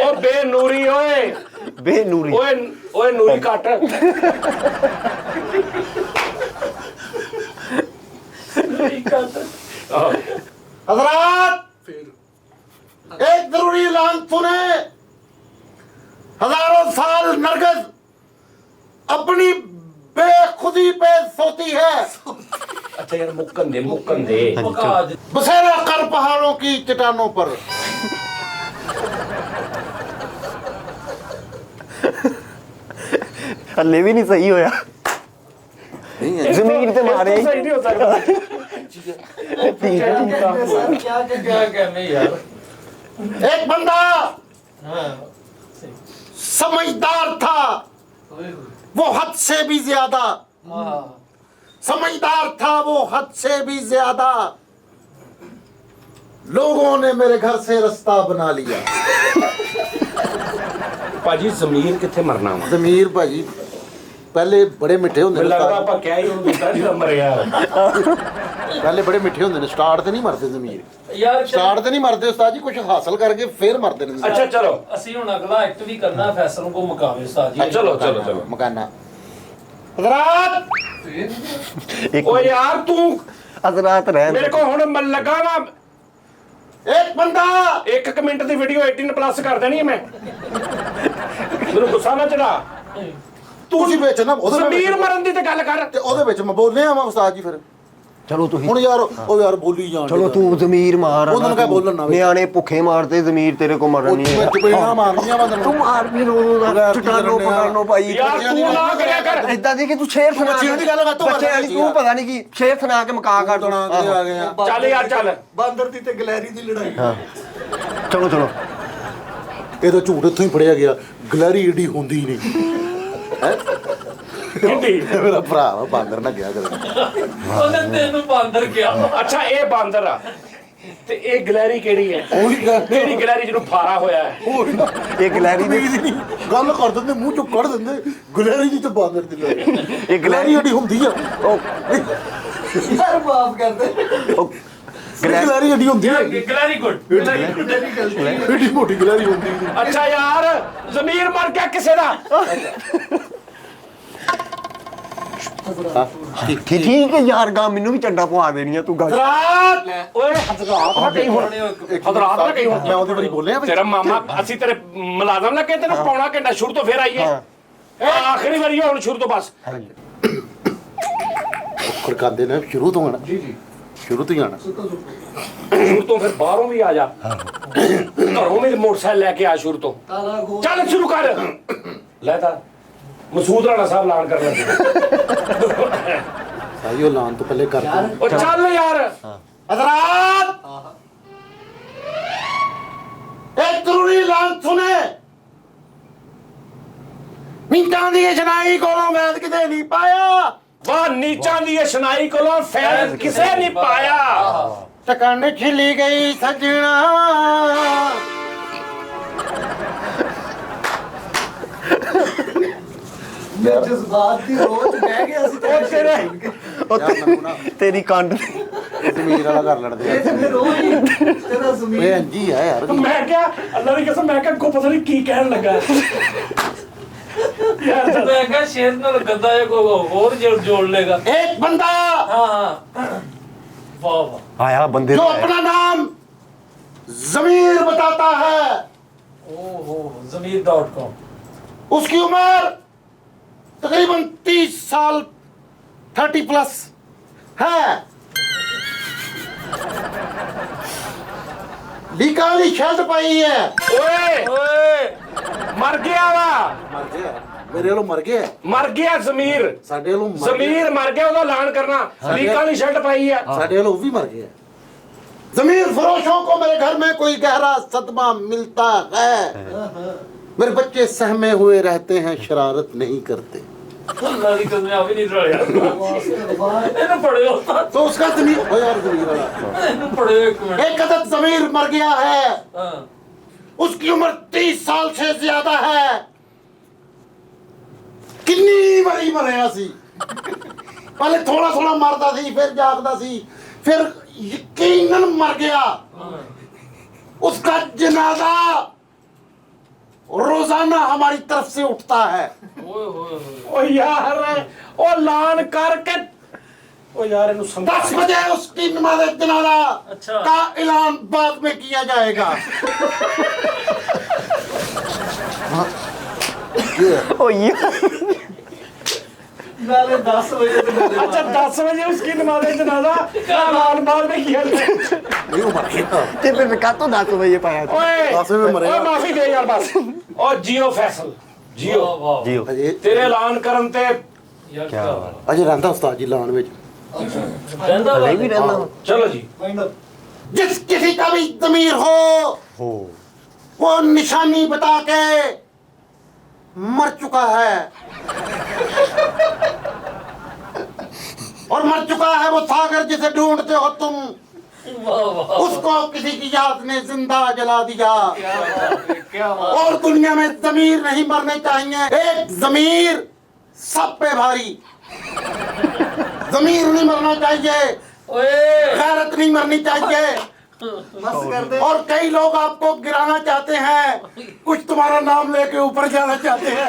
ਉਹ ਬੇਨੂਰੀ ਓਏ बेनूरी ਓਏ ਨੂਰੀ ਕੱਟ हजरात एक जरूरी ऐलान सुने। हजारों साल नरगस अपनी बेखुदी पे सोती है, ਅੱਛਾ ਯਾਰ ਮੁੱਕਣ ਦੇ बसेरा कर पहाड़ों की चट्टानों पर। हल्ले भी नहीं सही होया जमीन ते मारे ਸਹੀ ਨਹੀਂ ਹੋ ਸਕਦਾ क्या कहने यार एक बंदा हाँ समझदार था, वो हद से भी ज्यादा हाँ समझदार था, वो हद से भी ज्यादा। लोगों ने मेरे घर से रास्ता बना लिया। ਭਾਜੀ ਜ਼ਮੀਰ ਕਿੱਥੇ ਮਰਨਾ ਵਾ जमीर भाजी पहले बड़े मिठे होंदे ਮੈਨੂੰ ने ਲੱਗਦਾ स्टार्ट- ਆਪਾਂ ਕਹਿ ਹੀ ਉਹਨੂੰ ਦਿੱਤਾ ਜਿਹੜਾ ਮਰਿਆ पहले बड़े मिठे होंदे ने स्टार्ट ते नहीं मरते जमीर। यार स्टार्ट ते नहीं मरते उस्ताद जी, कुछ हासिल करके फिर मरते ने। ਅੱਛਾ ਚਲੋ ਅਸੀਂ ਹੁਣ ਅਗਲਾ ਐਕਟ ਵੀ ਕਰਨਾ ਫੈਸਲ को मुकावे उस्ताद जी ਚਲੋ मकाना हजरात एक ਓ ਯਾਰ ਤੂੰ हजरात रहन ਮੇਰੇ ਕੋ ਹੁਣ ਮਨ ਲੱਗਾ ਵਾ एक बंदा 1 ਮਿੰਟ ਦੀ ਵੀਡੀਓ 18 ਪਲੱਸ ਕਰ ਦੇਣੀ ਹੈ ਮੈਂ ਮੈਨੂੰ ਗੁੱਸਾ ਨਾ ਚੜਾ ਤੁਸੀਂ ਵਿੱਚ ਨਾ ਉਹਦੇ ਜ਼ਮੀਰ ਵਿੱਚ ਮਰਨ ਦੀ ਤੇ ਗੱਲ ਕਰ ਤੇ ਉਹਦੇ ਵਿੱਚ ਮੈਂ ਬੋਲਿਆ ਵਾ ਉਸਤਾਦ ਜੀ। ਫਿਰ चलो तू ਹੁਣ ਯਾਰ ਉਹ ਯਾਰ ਬੋਲੀ ਜਾਣ चलो तू जमीर मार ਉਹਨਾਂ ਨੂੰ ਕਹਿ ਬੋਲਣ ਨਾ ਵਿੱਚ। ਨਿਆਣੇ ਭੁੱਖੇ ਮਾਰਦੇ ਜ਼ਮੀਰ ਤੇਰੇ ਕੋ ਮਰਨ ਨਹੀਂ ਮੈਂ ਚਪੇੜਾਂ ਮਾਰਨੀਆਂ ਵਾ ਤੂੰ ਤੈਨੂੰ। ਮਾਰ ਵੀ ਰੋ ਚਟਾਨੋ ਪਟਾਨੋ ਭਾਈ ਯਾਰ ਤੂੰ ਨਾ ਕਰਿਆ ਕਰ ਇਦਾਂ ਦੀ ਕਿ ਤੂੰ ਸ਼ੇਰ ਸੁਣਾ ਬੱਚਿਆਂ ਦੀ ਗੱਲ ਕਰ, ਤੂੰ ਬੱਚੇ ਵਾਲੀ ਤੂੰ ਪਤਾ ਨਹੀਂ ਕੀ ਸ਼ੇਰ ਸੁਣਾ ਕੇ ਮਕਾ ਕਰ ਤੂੰ ਸੁਣਾ ਕੇ ਆ ਗਏ ਆ। ਚੱਲ ਯਾਰ ਚੱਲ ਬਾਂਦਰ ਦੀ ਤੇ ਗਲੈਰੀ ਦੀ ਲੜਾਈ ਹਾਂ ਚਲੋ ਚਲੋ ਇਹ ਤਾਂ ਝੂਠ ਇੱਥੋਂ ਹੀ ਫੜਿਆ ਗਿਆ। ਗਲੈਰੀ ਏਡੀ ਹੁੰਦੀ ਨਹੀਂ। ਹਿੰਦੀ ਮੇਰਾ ਭਰਾ ਵਾ, ਬਾਂਦਰ ਨਾ ਗਿਆ ਕਦੇ। ਉਹਨੇ ਤੈਨੂੰ ਬਾਂਦਰ ਕਿਹਾ ਅੱਛਾ ਇਹ ਬਾਂਦਰ ਆ ਤੇ ਇਹ ਗਲੈਰੀ ਕਿਹੜੀ ਹੈ ਉਹੀ ਗੱਲ ਕਿਹੜੀ ਗਲੈਰੀ ਜਿਹਨੂੰ ਫਾਰਾ ਹੋਇਆ ਹੈ ਇਹ ਗਲੈਰੀ ਦੇ ਗੱਲ ਕਰ ਦਿੰਦੇ, ਮੂੰਹ ਚੋਂ ਕੱਢ ਦਿੰਦੇ ਗਲੈਰੀ ਦੀ ਤੇ ਬਾਂਦਰ ਦੀ ਲੜਾਈ। ਇਹ ਗਲੈਰੀ ਏਡੀ ਹੁੰਦੀ ਆ। ਯਾਰ ਮਾਫ ਕਰਦੇ ਉਹ ਗਲੈਰੀ ਏਡੀ ਹੁੰਦੀ ਆ। ਵੈਰੀ ਗੁੱਡ ਏਡੀ ਮੋਟੀ ਗਲੈਰੀ ਹੁੰਦੀ ਨਹੀਂ। ਅੱਛਾ ਯਾਰ ਜ਼ਮੀਰ ਮਰ ਗਿਆ ਕਿਸੇ ਦਾ ਠੀਕ ਹੈ ਯਾਰ ਗਾ ਮੈਨੂੰ ਵੀ ਚੰਡਾ ਪਵਾ ਦੇਣੀ ਆ ਤੂੰ ਗੱਲ ਰਾਤ ਓਏ ਹਜ਼ਰਾਤ ਨਾ ਕਹੀਂ ਹੁਣ ਹਜ਼ਰਾਤ ਨਾ ਕਹੀਂ ਹੁਣ ਮੈਂ ਉਹਦੇ ਬਾਰੇ ਬੋਲਿਆ ਵੀ ਤੇਰਾ ਮਾਮਾ ਅਸੀਂ ਤੇਰੇ ਮੁਲਾਜ਼ਮ ਲੱਗੇ ਤੈਨੂੰ ਪੌਣਾ ਘੰਟਾ ਸ਼ੁਰੂ ਤੋਂ ਫੇਰ ਆਈਏ ਇਹ ਆਖਰੀ ਵਾਰੀ ਹੈ ਹੁਣ ਸ਼ੁਰੂ ਤੋਂ ਬਸ ਖੜਕਾਉਂਦੇ ਨੇ ਸ਼ੁਰੂ ਤੋਂ ਆਣਾ। ਜੀ ਜੀ ਸ਼ੁਰੂ ਤੋਂ ਹੀ ਆਣਾ। ਸ਼ੁਰੂ ਤੋਂ ਫਿਰ ਬਾਹਰੋਂ ਵੀ ਆ ਜਾ ਘਰੋਂ ਵੀ ਮੋਟਰਸਾਈਕਲ ਲੈ ਕੇ ਆ ਸ਼ੁਰੂ ਤੋਂ ਤਾਲਾ ਖੋਲ ਚੱਲ ਸ਼ੁਰੂ ਕਰ ਲੈ ਤਾਂ ਮਸੂਦ ਰਾਣਾ ਸਾਹਿਬ ਐਲਾਨ ਕਰ ਲੈਂਦੇ ਸਾਈਓ ਲਾਨ ਤੋਂ ਪਹਿਲੇ ਕਰ ਦੋ। ਉਹ ਚੱਲ ਯਾਰ हजरात एक जरूरी ऐलान सुने। ਨੀਚਾਂ ਦੀ ਸ਼ਨਾਈ ਕੋਲੋਂ ਵੈਦ ਕਿਤੇ ਨਹੀਂ ਪਾਇਆ, ਵਾਹ ਨੀਚਾਂ ਦੀ ਸ਼ਨਾਈ ਕੋਲੋਂ ਫੈਜ਼ ਕਿਸੇ ਨਹੀਂ ਪਾਇਆ। ਟਕਣ ਛਿਲੀ ਗਈ ਸਜਣਾ, ਮੈਂ ਜਜ਼ਬਾਤ ਦੀ ਰੋਜ਼ ਬਹਿ ਗਿਆ ਸੀ ਤੇਰੀ ਕੰਡ ਜ਼ਮੀਰ ਵਾਲਾ ਕਰ ਲੜਦੇ ਆ। ਤੇ ਰੋਜ਼ ਹੀ ਤੇਰਾ ਜ਼ਮੀਨ ਇਹ ਅੰਜੀ ਆ ਯਾਰ। ਮੈਂ ਕਿਹਾ ਅੱਲਾ ਦੀ ਕਸਮ, ਮੈਂ ਕਿਹਾ ਕੋ ਪਤਾ ਨਹੀਂ ਕੀ ਕਹਿਣ ਲੱਗਾ ਯਾਰ। ਮੈਂ ਕਿਹਾ ਸ਼ੇਰ ਨਾਲ ਗੰਦਾ ਜਿਹਾ ਕੋਈ ਹੋਰ ਜੋੜ ਲੇਗਾ। एक बंदा हाँ वाह वाह ਆਇਆ ਬੰਦੇ जो ਦਾ ਆਇਆ। अपना नाम जमीर बताता है, ओहो ज़मीर.com। उसकी उम्र तकरीबन 30 साल 30 प्लस है। बीकाली शर्ट पाई है। ਓਏ ओए ਮਰ ਗਿਆ ਵਾ, मर गया मेरे वालों, मर गया ਮਰ ਗਿਆ ਜ਼ਮੀਰ। साडे वालों मर ਜ਼ਮੀਰ ਮਰ ਗਿਆ, ਉਹਦਾ ਐਲਾਨ ਕਰਨਾ। ਲੀਕਾਂ ਦੀ ਸ਼ਰਟ ਪਾਈ ਆ। गया, साडे वालों भी मर गया। जमीर फरोशों को मेरे घर में कोई गहरा सदमा मिलता है, मेरे बच्चे सहमे हुए रहते हैं, शरारत नहीं करते। अल्लाह की कसम अभी नहीं रहा इन्हें पढ़े हो तो उसका जमीर हो यार, जमीर वाला इन्हें पढ़े हो एक मिनट। एक अदद जमीर मर गया है, हाँ उसकी उम्र 30 साल से ज्यादा है। किन्नी बड़ी मरिया सी, पहले थोड़ा थोड़ा मरता सी, फिर जागदा सी, फिर यकीनन मर गया। उसका जनाजा रोजाना हमारी तरफ से उठता है। ओए ओए ओए ਓ ਯਾਰ ਉਹ ਐਲਾਨ ਕਰਕੇ, ਓ ਯਾਰ ਇਹਨੂੰ 10 ਸਮਝਾ। बजे उसकी नमाज जनाजा अच्छा। का ऐलान बाद में किया जाएगा। ਓ ਯਾਰ ਨਾਲੇ 10 ਵਜੇ ਤੇ ਮੇਰੇ अच्छा 10 बजे उसकी नमाज जनाजा का ऐलान बाद में किया जाए। नहीं मर गया। ਤੇ ਫਿਰ ਕਾਤੋਂ 10 ਵਜੇ ਪਾਇਆ ਤੂੰ? ਓਏ 10 में मरेगा। ਓਏ ਮਾਫੀ ਦੇ ਯਾਰ ਬਸ। ਓ ਜੀਓ ਫੈਸਲ ਜੀਓ, वाह वाह ਜੀਓ अजय ਤੇਰੇ ਐਲਾਨ ਕਰਨ ਤੇ यार क्या बात अजय रहता उस्ताद जी लान में। रहंदा ਹਲੇ ਵੀ ਰਹਿੰਦਾ ਵਾ। ਚਲੋ ਜੀ। जिस किसी का भी जमीर हो, ਹੋ वो निशानी बता के मर चुका है, और मर चुका है वो सागर जिसे ढूंढते हो तुम, वाह वाह उसको किसी की याद ने जिंदा जला दिया। क्या बात। और दुनिया में जमीर नहीं मरने चाहिए, एक जमीर सब पे भारी। जमीर नहीं मरना चाहिए, ओए गैरत नहीं मरनी चाहिए। बस कर दे। और कई लोग आपको गिराना चाहते हैं, कुछ तुम्हारा नाम लेके ऊपर जाना चाहते हैं।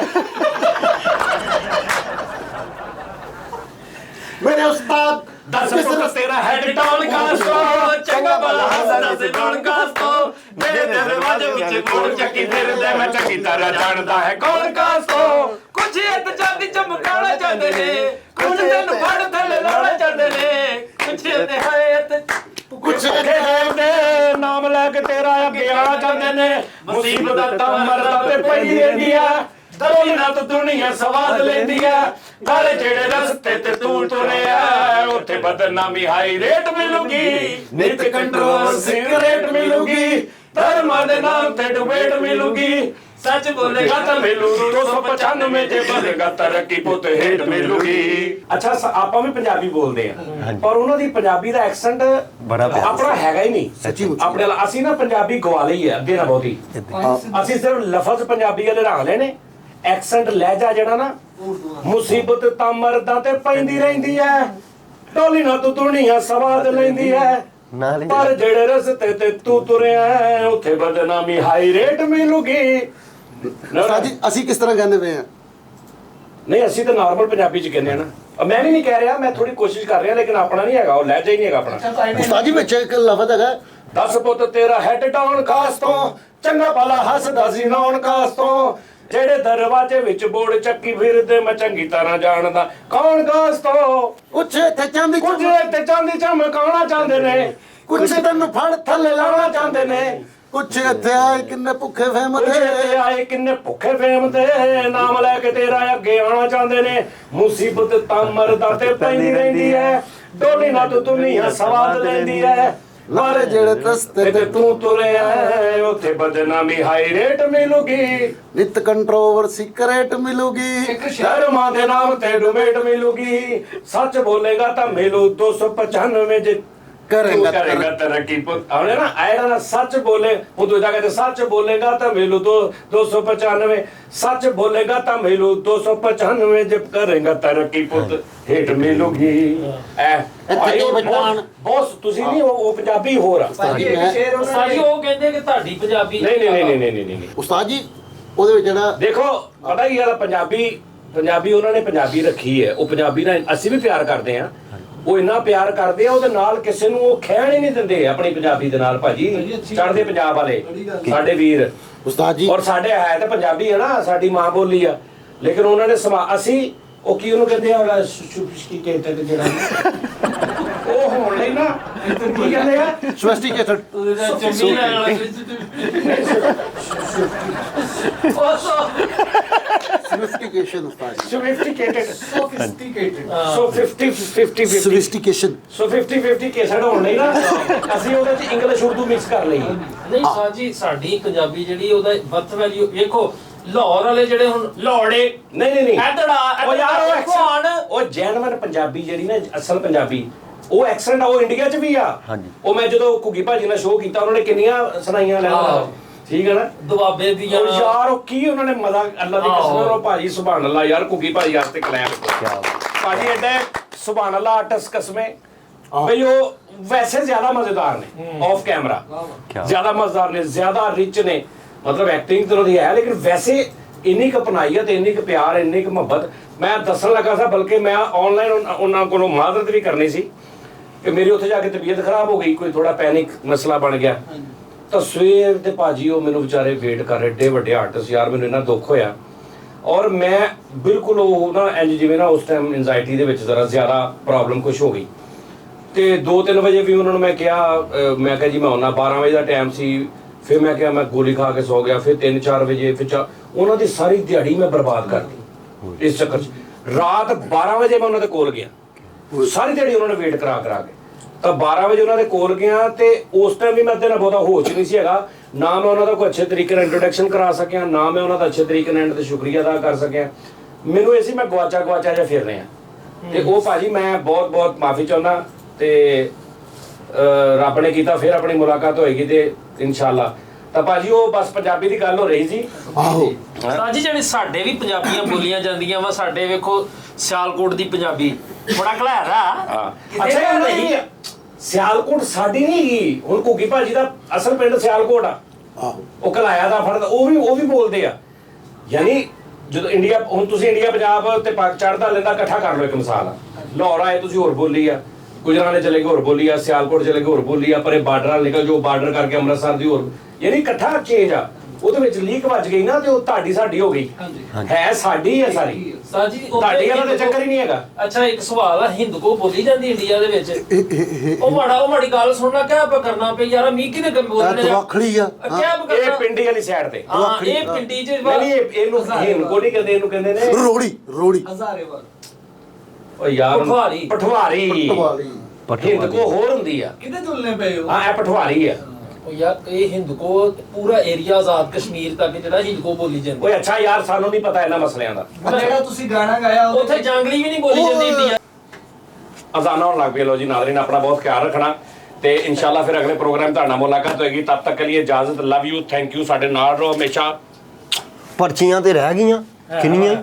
मेरे उस्ताद दस फुट तेरा हेड टाउन कास्टो, चंगा भला हसदा से डॉन कास्टो, मेरे दरवाजे विच कोड़ चक्की फिरदे, मैं चंगी तरह जानदा है कौन कास्टो। कुछ इत चांदी चमकाना चाहते ने, कुछ तेन फड़ थले लाना चाहते ने, कुछ निहायत कुछ कहते नाम लेके तेरा अगे आना चाहते ने। मुसीबत ता मरदा ते पई रहिंदी है, दरोई ना तो दुनिया सवाद लेंदी है। गल जेड़े रस्ते ते तू तुरिया, उत्थे बदनामी हाई रेट मिलूगी, नित कंट्रोवर्सी रेट मिलूगी, धर्मां दे नाम ते डिबेट मिलूगी। सच बोलेगा तो मिलू 295, ਜੇ ਬੋਲੇਗਾ ਤਰੱਕੀ ਪੁੱਤ ਹੇਠ ਮਿਲੂਗੀ। ਅੱਛਾ ਆਪਾਂ ਵੀ ਪੰਜਾਬੀ ਬੋਲਦੇ ਆ, ਪਰ ਉਹਨਾਂ ਦੀ ਪੰਜਾਬੀ ਦਾ ਐਕਸੈਂਟ ਬੜਾ ਪਿਆਰਾ। ਆਪਣਾ ਹੈਗਾ ਹੀ ਨਹੀਂ ਸੱਚੀ ਮੁੱਚੀ। ਆਪਣੇ ਅਸੀਂ ਨਾ ਪੰਜਾਬੀ ਗਵਾ ਲਈ ਹੈ ਅੱਗੇ ਨਾ ਬਹੁਤੀ। ਅਸੀਂ ਸਿਰਫ ਲਫ਼ਜ਼ ਪੰਜਾਬੀ ਵਾਲੇ ਰੱਖ ਲਏ ਨੇ, ਐਕਸੈਂਟ ਲਹਿਜਾ ਜਿਹੜਾ ਨਾ, ਮੁਸੀਬਤ ਤਾਂ ਮਰਦਾਂ ਤੇ ਪੈਂਦੀ ਰਹਿੰਦੀ ਐ, ਢੋਲੀ ਨਾ ਤੂੰ ਦੁਨੀਆ ਸਵਾਦ ਲੈਂਦੀ ਐ, ਨਾਲ ਹੀ ਪਰ ਜਿਹੜੇ ਰਸਤੇ ਤੇ ਤੂੰ ਤੁਰਿਆ ਉੱਥੇ ਬਦਨਾਮੀ ਹਾਈ ਰੇਟ ਮਿਲੂਗੀ। उस्ताद जी ਅਸੀਂ ਕਿਸ ਤਰ੍ਹਾਂ ਕਹਿੰਦੇ ਪਏ ਆ? ਨਹੀਂ ਅਸੀਂ ਤਾਂ ਨਾਰਮਲ ਪੰਜਾਬੀ ਚ ਕਹਿੰਦੇ ਆ ਨਾ। ਮੈਂ ਵੀ ਨਹੀਂ ਕਹਿ ਰਿਹਾ, ਮੈਂ ਥੋੜੀ ਕੋਸ਼ਿਸ਼ ਕਰ ਰਿਹਾ, ਲੇਕਿਨ ਆਪਣਾ ਨਹੀਂ ਹੈਗਾ, ਉਹ ਲਹਿਜਾ ਹੀ ਨਹੀਂ ਹੈਗਾ ਆਪਣਾ। ਉਸਤਾਦ ਜੀ ਵਿੱਚ ਇੱਕ ਲਫ਼ਜ਼ ਹੈਗਾ, 10 ਪੁੱਤ ਤੇਰਾ ਹੈਡ ਟਾਊਨ ਖਾਸ ਤੋਂ, ਚੰਗਾ ਭਲਾ ਹੱਸਦਾ ਸੀ ਨੌਨ ਖਾਸ ਤੋਂ, ਜਿਹੜੇ ਦਰਵਾਜ਼ੇ ਵਿੱਚ ਬੋੜ ਚੱਕੀ ਫਿਰਦੇ ਮੈਂ ਚੰਗੀ ਤਰ੍ਹਾਂ ਜਾਣਦਾ ਕੌਣ ਖਾਸ ਤੋਂ। ਕੁਛ ਇੱਥੇ ਚਾਂਦੀ ਕੁਝ ਤੇ ਚਾਂਦੀ ਚਮਕਾਉਣਾ ਚਾਹੁੰਦੇ ਨੇ, ਕੁਛ ਤੈਨੂੰ ਫੜ ਥੱਲੇ ਲਾਉਣਾ ਚਾਹੁੰਦੇ ਨੇ, ਕੁਛ ਇੱਥੇ ਆਏ ਕਿੰਨੇ ਭੁੱਖੇ ਫਹਿਮ ਕੁਝ ਤੇ ਆਏ ਕਿੰਨੇ ਭੁੱਖੇ ਫੇਮ ਤੇ ਨਾਮ ਲੈ ਕੇ ਤੇਰਾ ਅੱਗੇ ਆਉਣਾ ਚਾਹੁੰਦੇ ਨੇ। ਮੁਸੀਬਤ ਤਾਂ ਮਰਦਾਂ ਤੇ ਪੈਂਦੀ ਰਹਿੰਦੀ ਹੈ, ਡੋਲੀ ਨਾ ਤੂੰ ਦੁਨੀਆ ਸਵਾਦ ਲੈਂਦੀ ਹੈ, ਲਾਰੇ ਜਿਹੜੇ ਰਸਤੇ ਤੇ ਤੂੰ ਤੁਰਿਆ ਉੱਥੇ ਬਦਨਾਮੀ ਹਾਈ ਰੇਟ ਮਿਲੂਗੀ ਨਿਤ ਕੰਟਰੋਵਰਸੀ ਕਰੇਟ ਮਿਲੂਗੀ ਧਰਮਾਂ ਦੇ ਨਾਮ ਤੇ ਡੁਮੇਟ ਮਿਲੂਗੀ ਸੱਚ ਬੋਲੇਗਾ ਤਾਂ ਮਿਲੂ 295 ਜੇ ਕਰੇਗਾ ਕਰੇਗਾ ਤਰੱਕੀ ਪੁੱਤ ਆਉਣੇ ਨਾ ਆਏਗਾ ਨਾ ਸੱਚ ਬੋਲੇ ਉਹ ਦੂਜਾ ਕਹਿੰਦੇ ਸੱਚ ਬੋਲੇਗਾ ਤਾਂ ਮਿਲੂ 295 ਸੱਚ ਬੋਲੇਗਾ ਤਾਂ ਮਿਲੂ 295 ਜੇ ਕਰੇਗਾ ਤਰੱਕੀ ਪੁੱਤ ਹੇਠ ਮਿਲੂਗੀ ਬੋਸ ਤੁਸੀਂ ਨਹੀਂ ਉਹ ਪੰਜਾਬੀ ਹੋਰ ਆ ਸਾਜੀ ਉਹ ਕਹਿੰਦੇ ਕਿ ਤੁਹਾਡੀ ਪੰਜਾਬੀ ਨਹੀਂ ਉਸਤਾਦ ਜੀ ਉਹਦੇ ਵਿੱਚ ਜਿਹੜਾ ਦੇਖੋ ਪਤਾ ਕੀ ਗੱਲ ਪੰਜਾਬੀ ਉਹਨਾਂ ਨੇ ਪੰਜਾਬੀ ਰੱਖੀ ਹੈ ਉਹ ਪੰਜਾਬੀ ਨਾਲ ਅਸੀਂ ਵੀ ਪਿਆਰ ਕਰਦੇ ਆ ਉਹ ਇੰਨਾ ਪਿਆਰ ਕਰਦੇ ਆ ਉਹਦੇ ਨਾਲ ਕਿਸੇ ਨੂੰ ਉਹ ਖਹਿਣ ਹੀ ਨਹੀਂ ਦਿੰਦੇ ਆਪਣੀ ਪੰਜਾਬੀ ਦੇ ਨਾਲ ਭਾਜੀ ਚੜ੍ਹਦੇ ਪੰਜਾਬ ਵਾਲੇ ਸਾਡੇ ਵੀਰ ਉਸਤਾਦ ਜੀ ਔਰ ਸਾਡੇ ਹੈ ਤਾਂ ਪੰਜਾਬੀ ਹੈ ਨਾ ਸਾਡੀ ਮਾਂ ਬੋਲੀ ਆ ਲੇਕਿਨ ਉਹਨਾਂ ਨੇ ਅਸੀਂ ਉਹ ਕੀ ਉਹਨੂੰ ਕਹਿੰਦੇ ਆ ਸੋਫਿਸਟੀਕੇਟਡ ਜਿਹੜਾ ਉਹ ਹੋਣ ਲਈ ਨਾ ਕੀ ਕਹਿੰਦੇ ਆ ਸੋਫਿਸਟੀਕੇਟਡ ਚੰਗੀ ਸੋਫਿਸਟੀਕੇਸ਼ਨ ਉਸਤਾਦ ਜੀ ਸੋਫਿਸਟੀਕੇਟਡ Sophisticated. ਸੋ 50 ਸੋਫਿਸਟੀਕੇਸ਼ਨ ਸੋ 50 ਕੇਸਡ ਹੋਣ ਲਈ ਨਾ ਅਸੀਂ ਉਹਦੇ ਚ ਇੰਗਲਿਸ਼ ਉਰਦੂ ਮਿਕਸ ਕਰ ਲਈ ਨਹੀਂ ਸਾਜੀ ਸਾਡੀ ਪੰਜਾਬੀ ਜਿਹੜੀ ਉਹਦਾ ਬਰਥ ਵੈਲਿਊ ਵੇਖੋ ਲਾਹੌਰ ਵਾਲੇ ਜਿਹੜੇ ਹੁਣ ਲਾਹੌੜੇ ਨਹੀਂ ਉਹ ਯਾਰ ਉਹ ਜੈਨੂਇਨ ਪੰਜਾਬੀ ਜਿਹੜੀ ਨਾ ਅਸਲ ਪੰਜਾਬੀ ਉਹ ਐਕਸੈਂਟ ਆ ਉਹ ਇੰਡੀਆ ਚ ਵੀ ਆ ਉਹ ਮੈਂ ਜਦੋਂ ਘੁੱਗੀ ਭਾਜੀ ਨਾਲ ਸ਼ੋਅ ਕੀਤਾ ਉਹਨਾਂ ਨੇ ਕਿੰਨੀਆਂ ਸੁਣਾਈਆਂ ਲੈ ਠੀਕ ਹੈ ਨਾ ਦੁਆਬੇ ਦੀਆਂ ਉਹ ਯਾਰ ਉਹ ਕੀ ਉਹਨਾਂ ਨੇ ਮਜ਼ਾ ਅੱਲਾ ਦੀ ਕਸਮ ਉਹ ਭਾਜੀ ਸੁਭਾਨ ਅੱਲਾ ਯਾਰ ਘੁੱਗੀ ਭਾਜੀ ਵਾਸਤੇ ਕਲੈਪ ਭਾਜੀ ਐਡਾ ਸੁਭਾਨ ਅੱਲਾ ਆਰਟਿਸਟ ਕਸਮੇ ਬਈ ਉਹ ਵੈਸੇ ਜ਼ਿਆਦਾ ਮਜ਼ੇਦਾਰ ਨੇ ਆਫ ਕੈਮਰਾ ਜ਼ਿਆਦਾ ਮਜ਼ੇਦਾਰ ਨੇ ਜ਼ਿਆਦਾ ਰਿਚ ਨੇ ਮਤਲਬ ਐਕਟਿੰਗ ਤਾਂ ਉਹਦੀ ਹੈ ਲੇਕਿਨ ਵੈਸੇ ਇੰਨੀ ਕੁ ਅਪਣਾਈ ਤੇ ਇੰਨੀ ਕੁ ਪਿਆਰ ਇੰਨੀ ਕੁ ਮੁਹੱਬਤ ਮੈਂ ਦੱਸਣ ਲੱਗਾ ਸੀ ਬਲਕਿ ਮੈਂ ਆਨਲਾਈਨ ਉਹਨਾਂ ਕੋਲੋਂ ਮਾਜ਼ਰਤ ਵੀ ਕਰਨੀ ਸੀ ਕਿ ਮੇਰੀ ਉੱਥੇ ਜਾ ਕੇ ਤਬੀਅਤ ਖਰਾਬ ਹੋ ਗਈ ਕੋਈ ਥੋੜਾ ਪੈਨਿਕ ਮਸਲਾ ਬਣ ਗਿਆ ਤਾਂ ਸਵੇਰ ਤੇ ਭਾਜੀ ਉਹ ਮੈਨੂੰ ਵਿਚਾਰੇ ਵੇਟ ਕਰ ਰਹੇ ਏਡੇ ਵੱਡੇ ਆਰਟਿਸਟ ਯਾਰ ਮੈਨੂੰ ਇੰਨਾ ਦੁੱਖ ਹੋਇਆ ਔਰ ਮੈਂ ਬਿਲਕੁਲ ਉਹ ਨਾ ਇੰਜ ਜਿਵੇਂ ਨਾ ਉਸ ਟਾਈਮ ਐਂਜ਼ਾਈਟੀ ਦੇ ਵਿੱਚ ਜ਼ਰਾ ਜ਼ਿਆਦਾ ਪ੍ਰੋਬਲਮ ਕੁਝ ਹੋ ਗਈ ਤੇ 2-3 ਵਜੇ ਵੀ ਉਹਨਾਂ ਨੂੰ ਮੈਂ ਕਿਹਾ ਜੀ ਮੈਂ ਆਉਣਾ 12 ਵਜੇ ਦਾ ਟਾਈਮ ਸੀ ਫਿਰ ਮੈਂ ਕਿਹਾ ਮੈਂ ਗੋਲੀ ਖਾ ਕੇ ਸੌ ਗਿਆ ਫਿਰ 3-4 ਵਜੇ ਫਿਰ ਉਹਨਾਂ ਦੀ ਸਾਰੀ ਦਿਹਾੜੀ ਮੈਂ ਬਰਬਾਦ ਕਰਤੀ ਇਸ ਚੱਕਰ 'ਚ ਰਾਤ 12 ਵਜੇ ਮੈਂ ਉਹਨਾਂ ਦੇ ਕੋਲ ਗਿਆ ਸਾਰੀ ਦਿਹਾੜੀ ਉਹਨਾਂ ਨੇ ਵੇਟ ਕਰਾ ਕੇ ਤਾਂ 12 ਵਜੇ ਉਹਨਾਂ ਦੇ ਕੋਲ ਗਿਆ ਤੇ ਉਸ ਟਾਈਮ ਵੀ ਮੈਂ ਤੇ ਨਾ ਬਹੁਤਾ ਹੋਸ਼ ਨਹੀਂ ਸੀ ਹੈਗਾ ਨਾ ਮੈਂ ਉਹਨਾਂ ਦਾ ਕੋਈ ਅੱਛੇ ਤਰੀਕੇ ਨਾਲ ਇੰਟਰੋਡਕਸ਼ਨ ਕਰਾ ਸਕਿਆ ਨਾ ਮੈਂ ਉਹਨਾਂ ਦਾ ਅੱਛੇ ਤਰੀਕੇ ਨਾਲ ਤੇ ਸ਼ੁਕਰੀਆ ਅਦਾ ਕਰ ਸਕਿਆ ਮੈਨੂੰ ਇਹ ਸੀ ਮੈਂ ਗਵਾਚਾ ਜਿਹਾ ਫਿਰ ਰਿਹਾ ਤੇ ਉਹ ਭਾਜੀ ਮੈਂ ਬਹੁਤ ਮਾਫੀ ਚਾਹੁੰਦਾ ਤੇ ਰੱਬ ਨੇ ਕੀਤਾ ਫਿਰ ਆਪਣੀ ਮੁਲਾਕਾਤ ਹੋਏਗੀ ਤੇ ਇਨਸ਼ਾਅੱਲਾ ਤਾਂ ਭਾਜੀ ਉਹ ਬਸ ਪੰਜਾਬੀ ਦੀ ਗੱਲ ਹੋ ਰਹੀ ਸੀ ਆਹੋ ਸਾਜੀ ਜਿਹੜੇ ਸਾਡੇ ਵੀ ਪੰਜਾਬੀਆਂ ਬੋਲੀਆਂ ਜਾਂਦੀਆਂ ਵਾ ਸਾਡੇ ਵੇਖੋ ਸਿਆਲਕੋਟ ਦੀ ਪੰਜਾਬੀ ਬੜਾ ਘਲੈਰਾ ਅੱਛਾ ਨਹੀਂ ਸਿਆਲਕੋਟ ਸਾਡੀ ਨਹੀਂ ਹੈਗੀ ਹੁਣ ਘੁੱਗੀ ਭਾਜੀ ਦਾ ਅਸਲ ਪਿੰਡ ਸਿਆਲਕੋਟ ਆ ਆਹੋ ਉਹ ਕਲਾਇਆ ਦਾ ਫਰਦ ਉਹ ਵੀ ਬੋਲਦੇ ਆ ਯਾਨੀ ਜਦੋਂ ਇੰਡੀਆ ਹੁਣ ਤੁਸੀਂ ਇੰਡੀਆ ਪੰਜਾਬ ਤੇ ਪਾਕ ਚੜਦਾ ਲੈਂਦਾ ਇਕੱਠਾ ਕਰ ਲਓ ਇੱਕ ਮਿਸਾਲ ਆ ਲਾਹੌਰ ਆਏ ਤੁਸੀਂ ਹੋਰ ਬੋਲੀ ਆ ਗੁਜਰਾਂਵਾਲੇ ਚਲੇ ਗਏ ਹੋਰ ਬੋਲੀ ਆ ਸਿਆਲਕੋਟ ਚਲੇ ਗਏ ਹੋਰ ਬੋਲੀ ਆ ਪਰੇ ਬਾਰਡਰ ਨਾਲ ਨਿਕਲ ਜੋ ਬਾਰਡਰ ਕਰਕੇ ਅੰਮ੍ਰਿਤਸਰ ਦੀ ਹੋਰ ਯਾਨੀ ਇਕੱਠਾ ਚੇਂਜ ਆ ਉਹਦੇ ਵਿੱਚ ਲੀਕ ਵੱਜ ਗਈ ਨਾ ਤੇ ਉਹ ਤੁਹਾਡੀ ਸਾਡੀ ਹੋ ਗਈ ਹੈ ਸਾਡੀ ਹੈ ਸਾਰੀ ਸਾਜੀ ਤੁਹਾਡੀ ਵਾਲਾ ਤਾਂ ਚੱਕਰ ਹੀ ਨਹੀਂ ਹੈਗਾ ਅੱਛਾ ਇੱਕ ਸਵਾਲ ਆ ਹਿੰਦੂ ਬੋਲੀ ਜਾਂਦੀ ਇੰਡੀਆ ਦੇ ਵਿੱਚ ਉਹ ਮਾੜੀ ਗੱਲ ਸੁਣਨਾ ਕਿਆ ਕਰਨਾ ਪਈ ਯਾਰ ਮੀ ਕਿਹਨੇ ਬੋਲਣੇ ਤਵਖੜੀ ਆ ਕਿਆ ਇਹ ਕਰਨਾ ਪਿੰਡੀ ਵਾਲੀ ਸਾਈਡ ਤੇ ਹਾਂ ਇਹ ਪਿੰਡੀ ਚ ਨਹੀਂ ਇਹਨੂੰ ਹਿੰਦਕੋ ਨਹੀਂ ਕਹਿੰਦੇ ਇਹਨੂੰ ਕਹਿੰਦੇ ਨੇ ਰੋੜੀ ਹਜ਼ਾਰੇਵਾਲ ਓ ਯਾਰ ਪਠਵਾਰੀ ਹਿੰਦਕੋ ਹੋਰ ਹੁੰਦੀ ਆ ਕਿਤੇ ਤੁਲਨੇ ਪਏ ਹੋ ਹਾਂ ਇਹ ਪਠਵਾਰੀ ਆ ਉਹ ਯਾਰ ਇਹ ਹਿੰਦਕੋ ਪੂਰਾ ਏਰੀਆ ਆਜ਼ਾਦ ਕਸ਼ਮੀਰ ਤੱਕ ਜਿਹੜਾ ਹਿੰਦਕੋ ਬੋਲੀ ਜਾਂਦੀ ਓਏ ਅੱਛਾ ਯਾਰ ਸਾਨੂੰ ਨਹੀਂ ਪਤਾ ਇਹਨਾਂ ਮਸਲਿਆਂ ਦਾ ਜਿਹੜਾ ਤੁਸੀਂ ਗਾਣਾ ਗਾਇਆ ਉੱਥੇ ਜੰਗਲੀ ਵੀ ਨਹੀਂ ਬੋਲੀ ਜਾਂਦੀ ਇੰਡੀਆ ਅਜ਼ਾਨਾਂ ਹੋਣ ਲੱਗ ਪਈ ਲੋ ਜੀ ਨਾਜ਼ਰੀਨ ਆਪਣਾ ਬਹੁਤ ਖਿਆਲ ਰੱਖਣਾ ਤੇ ਇਨਸ਼ਾਅੱਲਾ ਫਿਰ ਅਗਲੇ ਪ੍ਰੋਗਰਾਮ ਤੁਹਾਡਾ ਮੁਲਾਕਾਤ ਹੋਏਗੀ ਤਦ ਤੱਕ ਲਈ ਇਜਾਜ਼ਤ ਲਵ ਯੂ ਥੈਂਕ ਯੂ ਸਾਡੇ ਨਾਲ ਰਹੋ ਹਮੇਸ਼ਾ ਪਰਚੀਆਂ ਤੇ ਰਹਿ ਗਈਆਂ ਕਿੰਨੀਆਂ